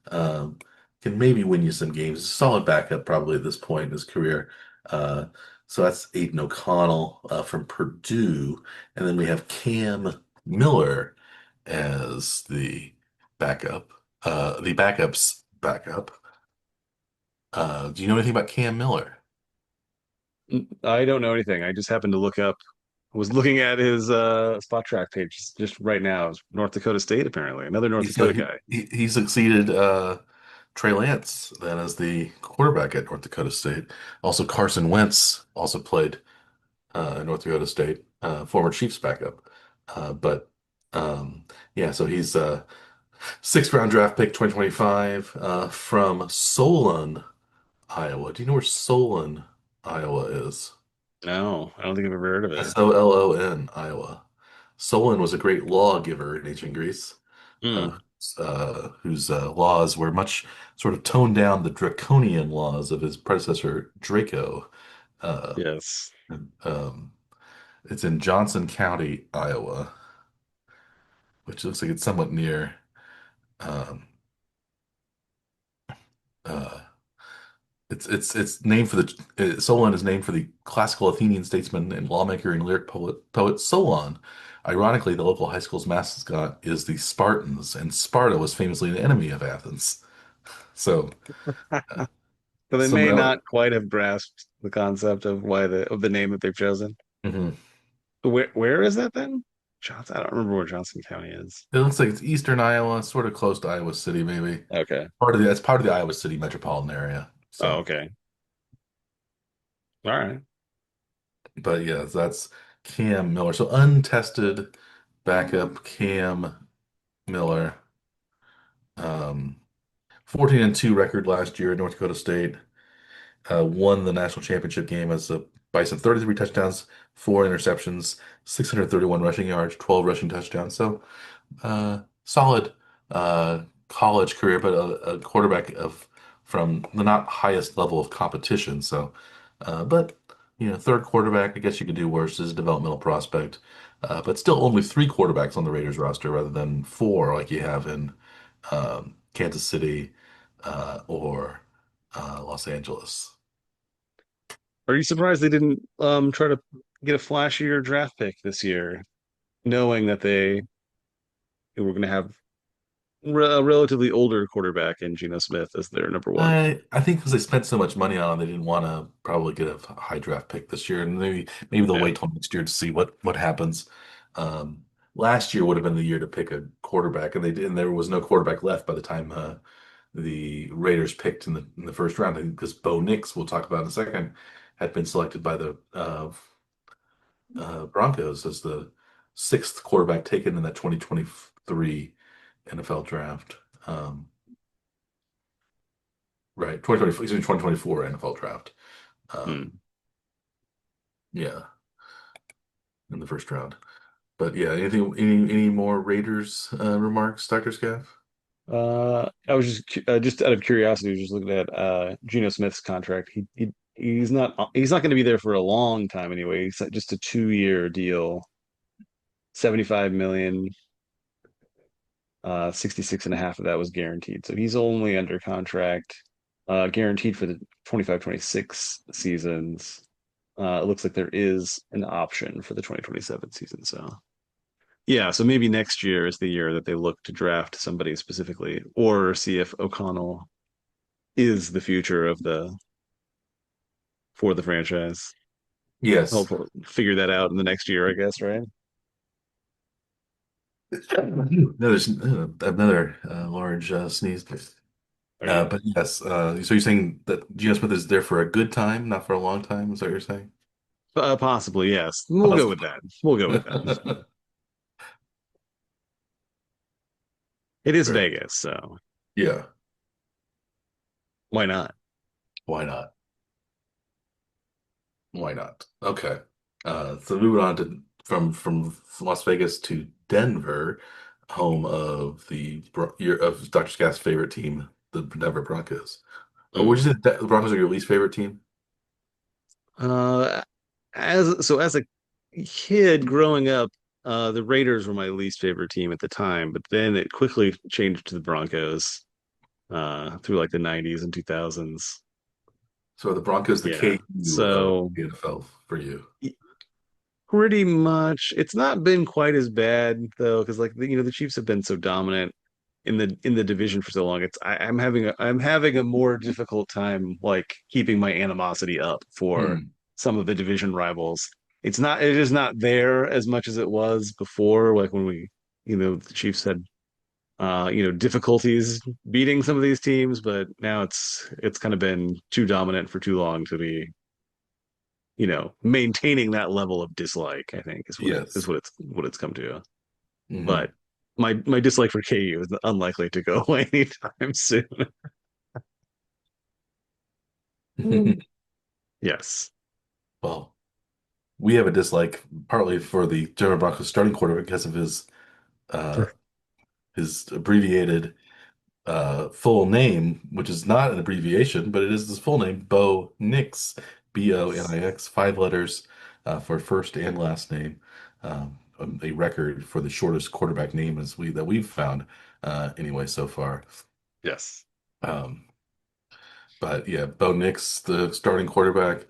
Um, can maybe win you some games. Solid backup probably at this point in his career. Uh, so that's Aiden O'Connell from Purdue. And then we have Cam Miller as the backup's backup. Do you know anything about Cam Miller? I don't know anything. I just happened to look up. I was looking at his spot track page just right now. It's North Dakota State, apparently. Another North So Dakota guy. he succeeded Trey Lance then as the quarterback at North Dakota State. Also, Carson Wentz also played at North Dakota State, former Chiefs backup. But yeah, so he's a sixth round draft pick 2025 from Solon, Iowa. Do you know where Solon, Iowa is? No, I don't think I've ever heard of it. Solon, Iowa. Solon was a great lawgiver in ancient Greece, Hmm. whose laws were much sort of toned down the draconian laws of his predecessor Draco. Uh, Yes. um, it's in Johnson County, Iowa, which looks like it's somewhat near. Um, uh, it's named for Solon is named for the classical Athenian statesman and lawmaker and lyric poet Solon. Ironically, the local high school's mascot is the Spartans, and Sparta was famously an enemy of Athens. So, uh, So they some may rel not quite have grasped the concept of why the name that they've chosen. Mhm. Where is that then? Johnson. I don't remember where Johnson County is. It looks like it's eastern Iowa, sort of close to Iowa City, maybe. Okay. It's part of the Iowa City metropolitan area. Oh, So, okay. All right. but yeah, that's Cam Miller. So untested backup Cam Miller. Um, 14-2 record last year at North Dakota State. Won the national championship game as a Bison, 33 touchdowns, 4 interceptions, 631 rushing yards, 12 rushing touchdowns. So solid college career, but a quarterback of from the not highest level of competition. So, but third quarterback, I guess you could do worse as a developmental prospect. But still only three quarterbacks on the Raiders roster rather than four like you have in Kansas City, or Los Angeles. Are you surprised they didn't try to get a flashier draft pick this year, knowing that they were going to have a relatively older quarterback in Geno Smith as their number one? I think because they spent so much money on it, they didn't want to probably get a high draft pick this year, and maybe they'll Yeah. wait till next year to see what happens. Um, Last year would have been the year to pick a quarterback, and they did, and there was no quarterback left by the time the Raiders picked in the first round. I think because Bo Nix, we'll talk about in a second, had been selected by the Broncos as the sixth quarterback taken in that 2023 NFL draft. Right, 2024, excuse me, 2024 NFL draft. Um, Hmm. yeah, in the first round. But yeah, any more Raiders remarks, Dr. Scaff? I was just out of curiosity, just looking at Geno Smith's contract. He's not going to be there for a long time anyway. He's just a 2-year deal, 75 million. 66 and a half of that was guaranteed. So he's only under contract, guaranteed for the 25-26 seasons. It looks like there is an option for the 2027 season. So yeah, so maybe next year is the year that they look to draft somebody specifically, or see if O'Connell is the future of the for the franchise. Yes. Hopefully figure that out in the next year, I guess, right? No, there's another large sneeze. Okay. But yes, so you're saying that Geno Smith is there for a good time, not for a long time? Is that what you're saying? Possibly, yes. We'll go Possibly. with that. We'll go with that. It is Right. Vegas, so Yeah. why not? Why not? Why not? Okay. So moving on to from Las Vegas to Denver, home of of Dr. Scott's favorite team, the Denver Broncos. Oh, would Mm. you say the Broncos are your least favorite team? Uh, as a kid growing up, the Raiders were my least favorite team at the time, but then it quickly changed to the Broncos through like the 90s and 2000s. So are the Broncos the Yeah. KU of So the NFL for you? pretty much it's not been quite as bad though, because like the Chiefs have been so dominant in the division for so long. I'm having a more difficult time like keeping my animosity up for Hmm. some of the division rivals. It is not there as much as it was before, like when the Chiefs had difficulties beating some of these teams, but now it's kind of been too dominant for too long to be maintaining that level of dislike. I think is what it is Yes. what it's come to. Hmm. But my dislike for KU is unlikely to go away anytime soon. Yes. Well, we have a dislike partly for the Denver Broncos starting quarterback because of uh, his abbreviated full name, which is not an abbreviation, but it is his full name, Bo Nix, Bonix, 5 letters for first and last name. A record for the shortest quarterback name that we've found anyway so far. Yes. Um, but yeah, Bo Nix, the starting quarterback,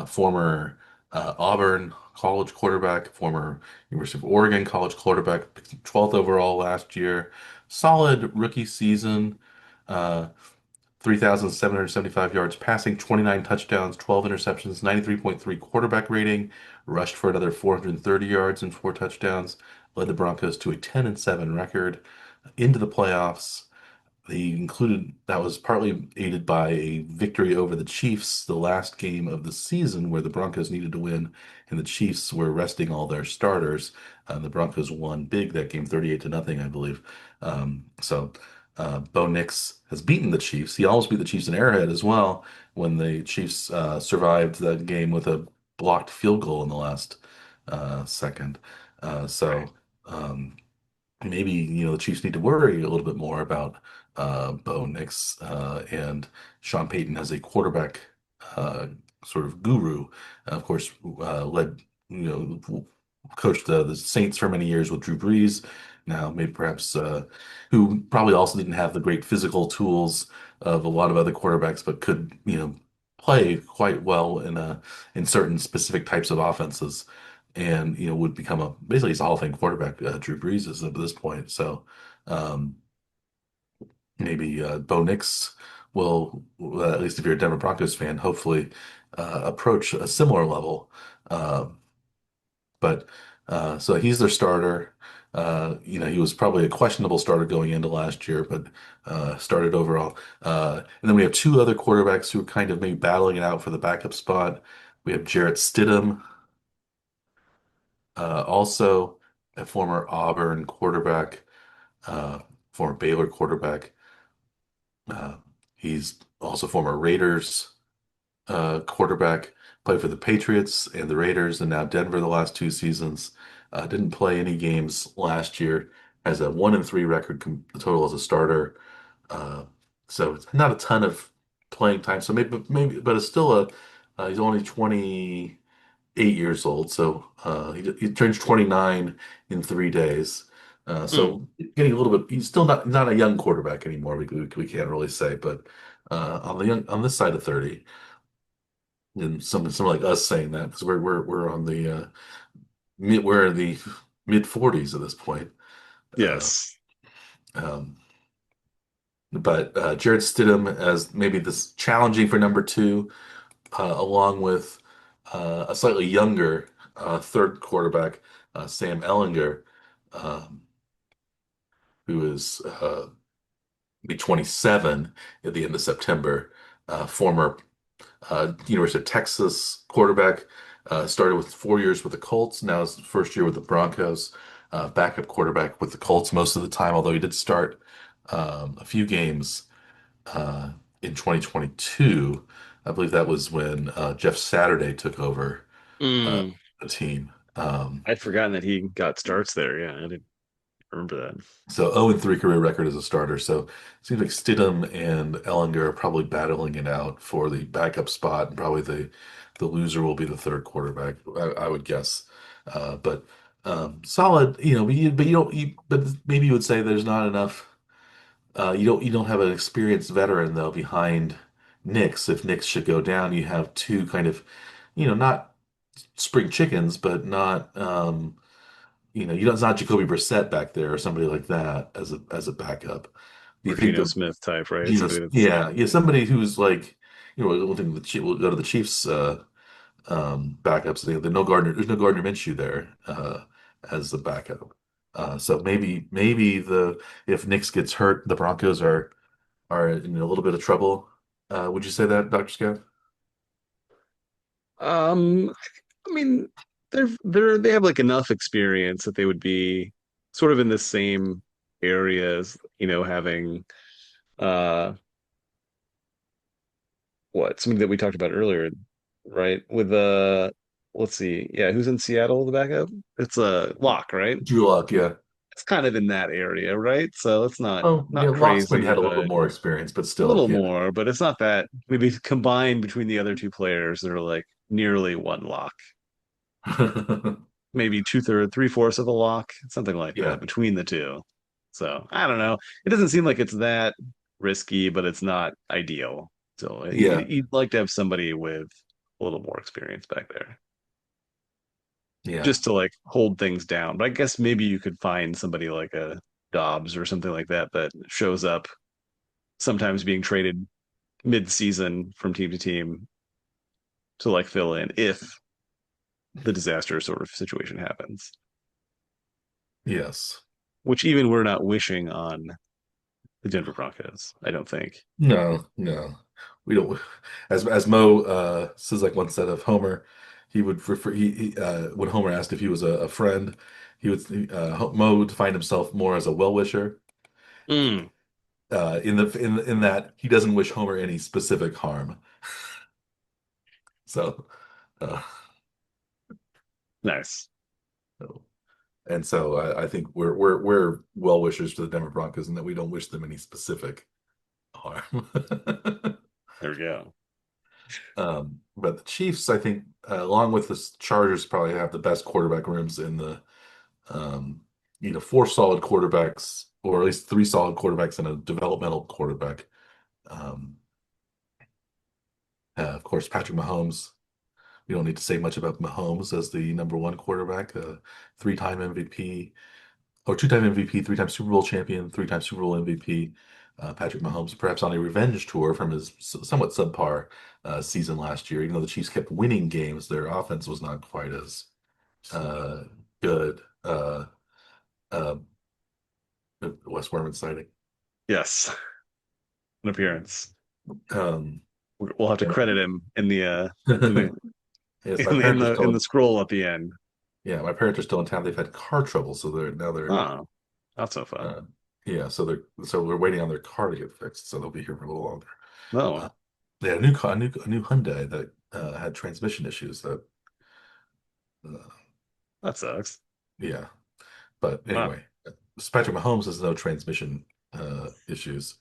former Auburn college quarterback, former University of Oregon college quarterback, picked 12th overall last year. Solid rookie season. Uh, 3,775 yards passing, 29 touchdowns, 12 interceptions, 93.3 quarterback rating, rushed for another 430 yards and 4 touchdowns, led the Broncos to a 10-7 record into the playoffs. He included that was partly aided by a victory over the Chiefs, the last game of the season where the Broncos needed to win, and the Chiefs were resting all their starters. The Broncos won big that game, 38 to nothing, I believe. Bo Nix has beaten the Chiefs. He almost beat the Chiefs in Arrowhead as well when the Chiefs survived that game with a blocked field goal in the last second. Uh, Right. so. Um, Maybe the Chiefs need to worry a little bit more about Bo Nix and Sean Payton as a quarterback uh, sort of guru. Of course, led coached the Saints for many years with Drew Brees. Now, maybe perhaps who probably also didn't have the great physical tools of a lot of other quarterbacks, but could, play quite well in certain specific types of offenses, and would become a basically he's a Hall of Fame quarterback. Drew Brees is at this point, so um, maybe Bo Nix will, at least if you're a Denver Broncos fan, hopefully approach a similar level. Um, but so he's their starter. He was probably a questionable starter going into last year, but started overall. And then we have two other quarterbacks who are kind of maybe battling it out for the backup spot. We have Jarrett Stidham, also a former Auburn quarterback, uh, former Baylor quarterback. Uh, he's also former Raiders quarterback, played for the Patriots and the Raiders and now Denver the last two seasons. Didn't play any games last year. Has a 1-3 record total as a starter. Uh, so it's not a ton of playing time. So but it's still he's only 28 years old. So he turns 29 in 3 days. Mm, So getting a little bit, he's still not a young quarterback anymore. We can't really say, but on this side of 30. And some like us saying that because we're on the we're in the mid 40s at this point. Uh, yes. um, but Jared Stidham as maybe this challenging for number two, along with a slightly younger third quarterback, Sam Ellinger, um, who is be 27 at the end of September, former University of Texas quarterback. Started with 4 years with the Colts. Now his first year with the Broncos. Backup quarterback with the Colts most of the time, although he did start a few games uh, in 2022. I believe that was when Jeff Saturday took over uh, Mm, the team. I'd forgotten that he got starts there. Yeah, I didn't remember that. So 0-3 career record as a starter. So it seems like Stidham and Ellinger are probably battling it out for the backup spot, and probably the loser will be the third quarterback, I would guess. But solid, but you don't. But maybe you would say there's not enough. You don't have an experienced veteran though behind Nix. If Nix should go down, you have two kind of, not spring chickens, but not. It's not Jacoby Brissett back there or somebody like that as a backup. Do you Or think Geno the Smith type, right? Jesus, Somebody that's yeah, yeah, somebody who's like, we'll think we'll go to the Chiefs backups. There's no Gardner Minshew there as the backup. So maybe the if Nix gets hurt, the Broncos are in a little bit of trouble. Would you say that, Dr. Scott? um I mean they have like enough experience that they would be sort of in the same area as, having uh something that we talked about earlier, right? With let's see, yeah, who's in Seattle, the backup? It's a Lock, right? Drew Lock, yeah. It's kind of in that area, right? So it's not Oh, yeah, not Lock's maybe crazy, had a little but bit more experience, but a still, little yeah. more, but it's not that maybe combined between the other two players, they're like nearly one lock. Maybe two-thirds, three-fourths of a lock, something like Yeah, that between the two. So I don't know. It doesn't seem like it's that risky, but it's not ideal. So yeah, you'd like to have somebody with a little more experience back there yeah. just to like hold things down. But I guess maybe you could find somebody like a Dobbs or something like that that shows up sometimes being traded mid-season from team to team to like fill in if the disaster sort of situation happens, Yes. which even we're not wishing on the Denver Broncos, I don't think. No, no. We don't as Mo says like once said of Homer, he would refer when Homer asked if he was a friend, he would Mo would find himself more as a well-wisher Mm, in that he doesn't wish Homer any specific harm. So uh nice. so- and so I think we're well-wishers to the Denver Broncos and that we don't wish them any specific harm. There we go. But the Chiefs, I think, along with the Chargers, probably have the best quarterback rooms in the, um, four solid quarterbacks, or at least three solid quarterbacks and a developmental quarterback. Um, of course, Patrick Mahomes. We don't need to say much about Mahomes as the number one quarterback, three-time MVP, or two-time MVP, three-time Super Bowl champion, three-time Super Bowl MVP. Patrick Mahomes, perhaps on a revenge tour from his somewhat subpar season last year. Even though the Chiefs kept winning games, their offense was not quite as uh, good. Uh, Wes Werman sighting. Yes, an appearance. Um, We'll have to and credit him in the in the yes, my parents are in still the in, scroll at the end. yeah, my parents are still in town. They've had car trouble, so they're Oh, not so fun. uh, yeah, so we're waiting on their car to get fixed, so they'll be here for a little longer. Uh, No, they had a new car, a new Hyundai that had transmission issues that uh, that sucks. yeah. But Wow, anyway, Patrick Mahomes has no transmission issues,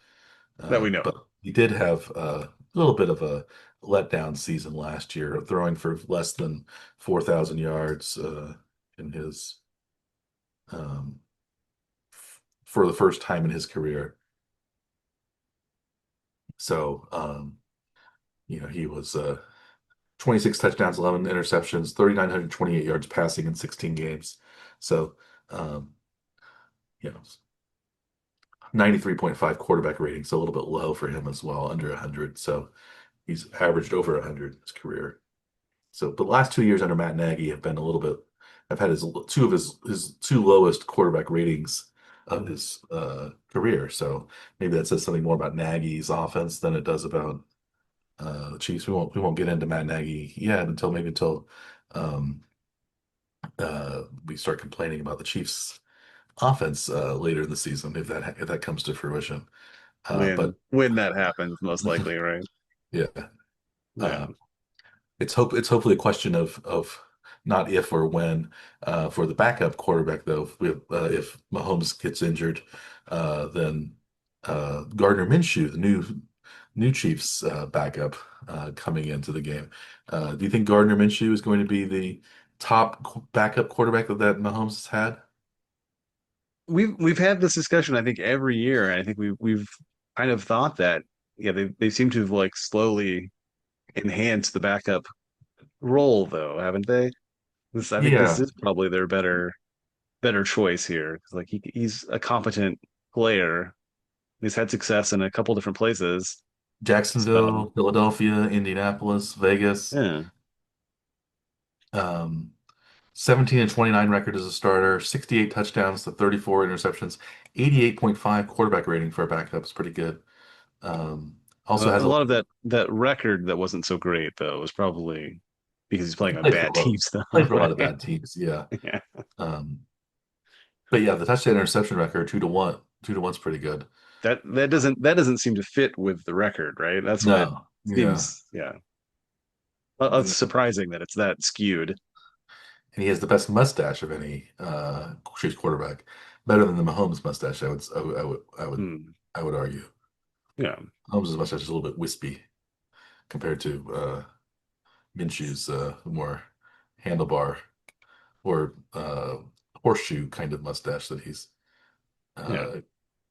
that we know but of. he did have a little bit of a letdown season last year, throwing for less than 4,000 yards in his um, for the first time in his career. So, he was 26 touchdowns, 11 interceptions, 3,928 yards passing in 16 games. So, um, you know, 93.5 quarterback rating, so a little bit low for him as well, under 100. So he's averaged over 100 in his career. So, but the last 2 years under Matt Nagy have been a little bit. I've had two of his two lowest quarterback ratings of his career. So maybe that says something more about Nagy's offense than it does about the Chiefs. We won't get into Matt Nagy yet until um, we start complaining about the Chiefs offense later in the season if that comes to fruition. But When that happens, most likely, right? yeah, Yeah. uh, it's hopefully a question of not if or when. For the backup quarterback, though, if Mahomes gets injured, then Gardner Minshew, the new Chiefs backup, coming into the game. Do you think Gardner Minshew is going to be the top backup quarterback that Mahomes has had? We've had this discussion, I think, every year. And I think we've kind of thought that, yeah, they seem to have like slowly enhanced the backup role, though, haven't they? I think this Yeah, is probably their better choice here. 'Cause, like he's a competent player. He's had success in a couple different places. So Jacksonville, Philadelphia, Indianapolis, Vegas. yeah, Um, 17 and 29 record as a starter, 68 touchdowns to 34 interceptions, 88.5 quarterback rating for a backup is pretty good. Also has a lot of that record that wasn't so great though was probably because he's he playing on played for a bad lot, teams, though, played for a lot of right? bad teams, yeah. Yeah, Um, but yeah, the touchdown interception record 2-1, 2-1's pretty good. that doesn't seem to fit with the record, right? That's why it No, yeah, seems, yeah. It's surprising that it's that skewed. and he has the best mustache of any Chiefs quarterback, better than the Mahomes mustache. Hmm. I would argue. Yeah, Mahomes' mustache is a little bit wispy compared to Minshew's more handlebar or horseshoe kind of mustache that he's yeah. uh,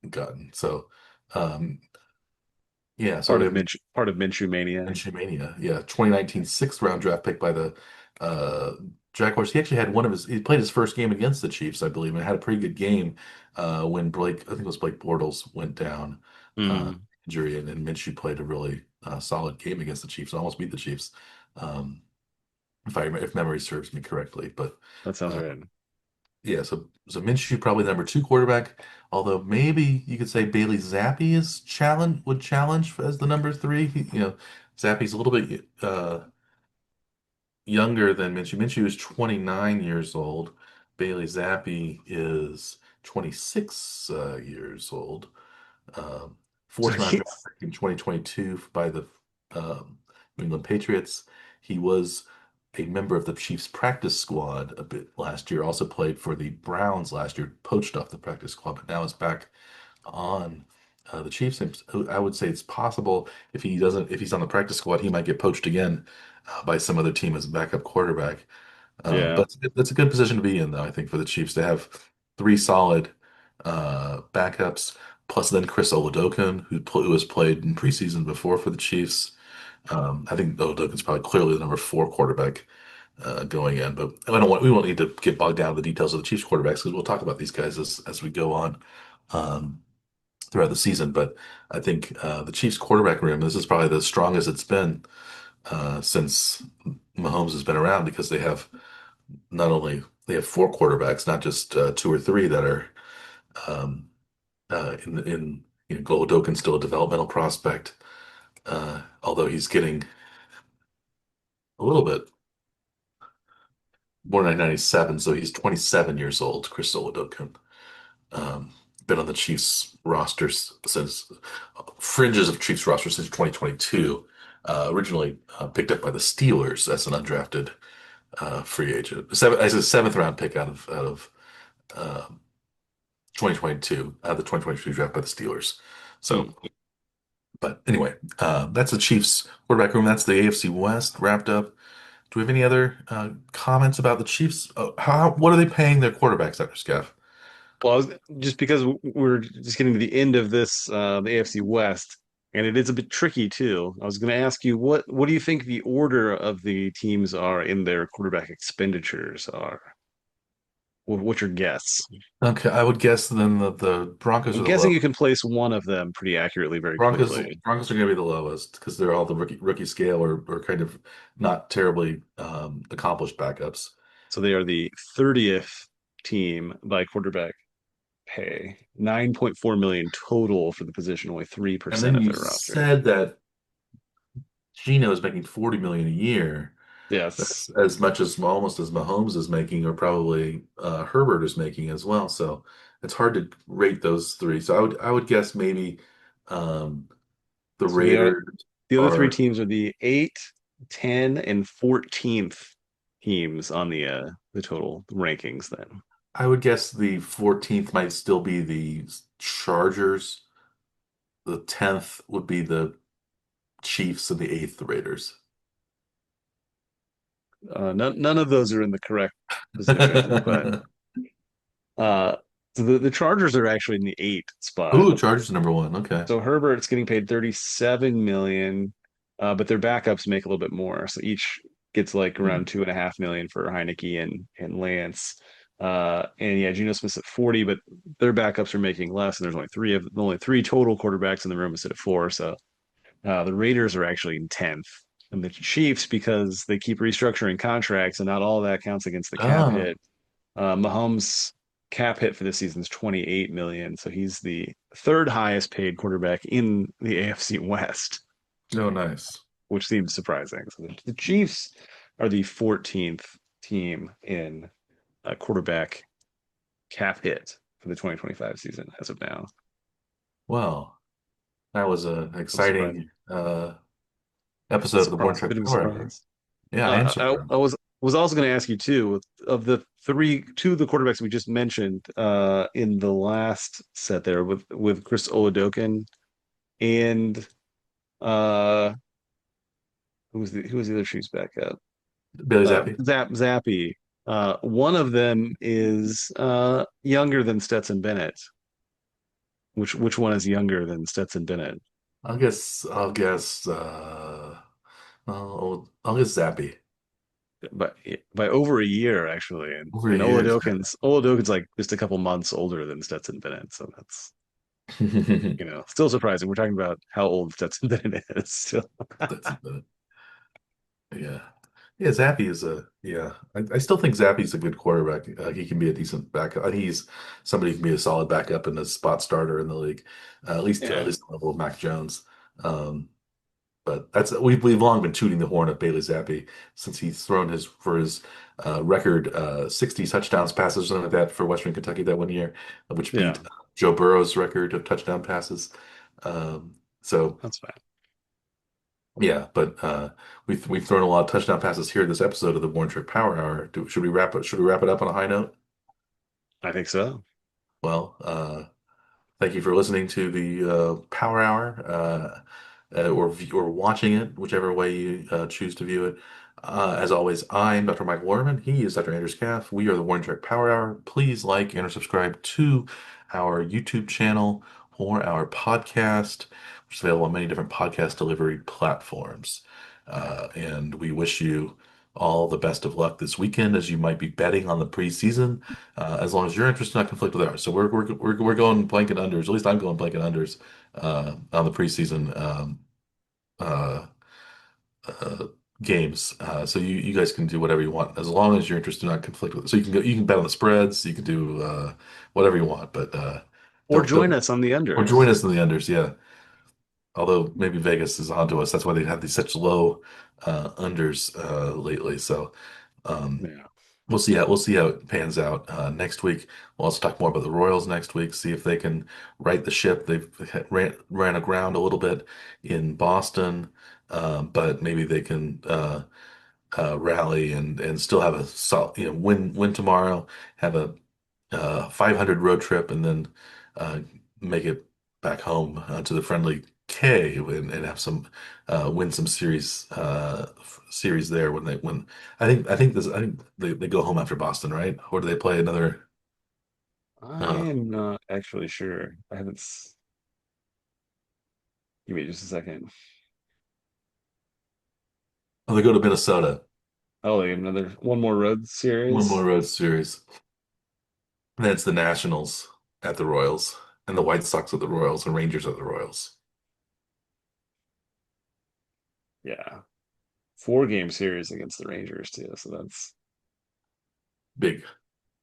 gotten. So, um, yeah, so I mean, Part of Minshew mania. Minshew mania. Yeah, 2019 sixth round draft pick by the uh, Jaguars. He actually had he played his first game against the Chiefs, I believe, and had a pretty good game when I think it was Blake Bortles went down uh, Hmm. injury, and Minshew played a really solid game against the Chiefs, almost beat the Chiefs. Um, if memory serves me correctly. But That sounds uh, right. yeah, so Minshew probably the number two quarterback. Although maybe you could say Bailey Zappi would challenge as the number three. Zappi's a little bit younger than Minshew. Minshew is 29 years old. Bailey Zappi is 26 years old. Um, So fourth round draft he's pick in 2022 by the New England Patriots. He was a member of the Chiefs practice squad a bit last year. Also played for the Browns last year, poached off the practice squad, but now is back on The Chiefs, I would say it's possible if he's on the practice squad, he might get poached again by some other team as a backup quarterback. Yeah. But that's a good position to be in, though, I think, for the Chiefs to have three solid backups, plus then Chris Oladokun, who has played in preseason before for the Chiefs. I think Oladokun's probably clearly the number four quarterback going in, but we won't need to get bogged down in the details of the Chiefs quarterbacks because we'll talk about these guys as we go on um, throughout the season. But I think the Chiefs quarterback room, this is probably the strongest it's been since Mahomes has been around because not only they have four quarterbacks, not just two or three that are um, in Golodokin's still a developmental prospect, although he's getting a little bit born in 1997, so he's 27 years old, Chris Golodokin. Um, been on the Chiefs roster since fringes of Chiefs roster since 2022. Originally picked up by the Steelers as an undrafted free agent, as a seventh round pick out of uh, 2022, the 2022 draft by the Steelers. Hmm. So, but anyway, that's the Chiefs quarterback room. That's the AFC West wrapped up. Do we have any other comments about the Chiefs? What are they paying their quarterbacks, Dr. Scaff? Well, just because we're just getting to the end of this, the AFC West, and it is a bit tricky too. I was going to ask you what do you think the order of the teams are in their quarterback expenditures are? What's your guess? Okay, I would guess then the Broncos I'm are the guessing low. you can place one of them pretty accurately very quickly. Broncos are going to be the lowest because they're all the rookie scale or kind of not terribly accomplished backups. So they are the 30th team by quarterback pay. 9.4 million total for the position, only And 3% then of you their roster. said that Gino is making 40 million a year. Yes. That's as much as almost as Mahomes is making, or probably Herbert is making as well. So it's hard to rate those three. So I would guess maybe um, the So Raiders the other three are. teams are the 8, 10, and 14th teams on the total rankings then. I would guess the 14th might still be the Chargers. The 10th would be the Chiefs, and the 8th the Raiders. None of those are in the correct position, but uh, so the Chargers are actually in the 8th spot. Ooh, Chargers number one. Okay. So Herbert's getting paid 37 million, but their backups make a little bit more. So each gets like Hmm. around 2.5 million for Heineke and Lance. And yeah, Geno Smith's at 40, but their backups are making less, and there's only three total quarterbacks in the room instead of four. So the Raiders are actually in 10th. And the Chiefs, because they keep restructuring contracts and not all of that counts against the cap Ah, hit, Mahomes' cap hit for this season is 28 million, so he's the third highest paid quarterback in the AFC West, no, nice. which seems surprising. So the Chiefs are the 14th team in quarterback cap hit for the 2025 season as of now. Well, that was an So surprising. exciting episode of the Born Trek Bit of a Power Hour. surprise. Yeah, I am I surprised. was also going to ask you too of the two of the quarterbacks we just mentioned in the last set there with Chris Oladokun and uh who was the other Chiefs backup? Billy Zappi. Zappy. One of them is younger than Stetson Bennett. Which one is younger than Stetson Bennett? I'll guess Zappi. By over a year actually, Over a and year. Oladokun's like just a couple months older than Stetson Bennett, so that's still surprising. We're talking about how old Stetson Bennett is still. That's yeah. Yeah, Zappy is yeah. I still think Zappy's a good quarterback. He can be a decent backup. He's somebody who can be a solid backup and a spot starter in the league, at Yeah, least the level of Mac Jones. Um, but we've long been tooting the horn of Bailey Zappi since he's thrown his record 60 touchdowns passes or something like that for Western Kentucky that one year, which yeah, beat Joe Burrow's record of touchdown passes. So that's fine. yeah, but we've thrown a lot of touchdown passes here in this episode of the Born Trick Power Hour. Should we wrap it? Should we wrap it up on a high note? I think so. Well, Thank you for listening to the Power Hour, or watching it, whichever way you choose to view it. As always, I'm Dr. Mike Waterman. He is Dr. Andrew Scaff. We are the Warning Track Power Hour. Please like and or subscribe to our YouTube channel or our podcast, which is available on many different podcast delivery platforms. And we wish you all the best of luck this weekend as you might be betting on the preseason, as long as your interests do not conflict with ours. So we're going blanket unders. At least I'm going blanket unders on the preseason uh, uh, games. So you guys can do whatever you want as long as your interests do not conflict with it. So you can bet on the spreads. You can do whatever you want, but Or join don't us on the or unders. join us in the unders. Yeah. Although maybe Vegas is onto us. That's why they have these such low unders lately. So. Um, Yeah. we'll see how it pans out next week. We'll also talk more about the Royals next week. See if they can right the ship. They've ran aground a little bit in Boston, but maybe they can rally and still have a solid, win tomorrow. Have a 500 road trip, and then uh, make it back home to the friendly K and have some win some series there when they when I think they go home after Boston, right? Or do they play another? I Uh, am not actually sure. I haven't. Give me just a second. oh, they go to Minnesota. Oh, they have another one more road One more series. road series. And then it's the Nationals at the Royals, and the White Sox at the Royals, and Rangers at the Royals. Yeah. 4 game series against the Rangers too. So that's Big.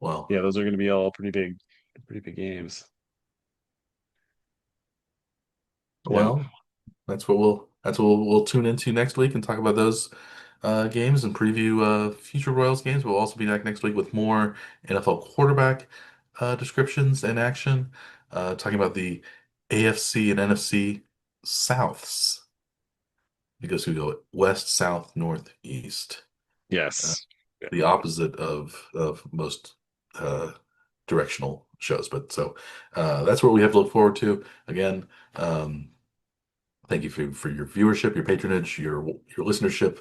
Well, yeah, those are going to be all pretty big games. Yep. well, that's what we'll tune into next week and talk about those games and preview future Royals games. We'll also be back next week with more NFL quarterback descriptions and action, talking about the AFC and NFC Souths because we go west, south, north, east, uh, Yes. Yeah. the opposite of most uh, directional shows. But so that's what we have to look forward to. Again, thank you for your viewership, your patronage, your listenership.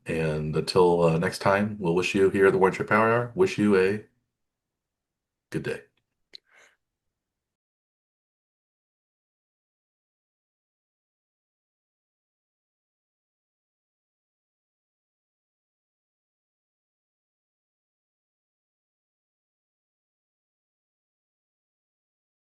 And until next time, we'll wish you here at the One Trip Power Hour, wish you a good day.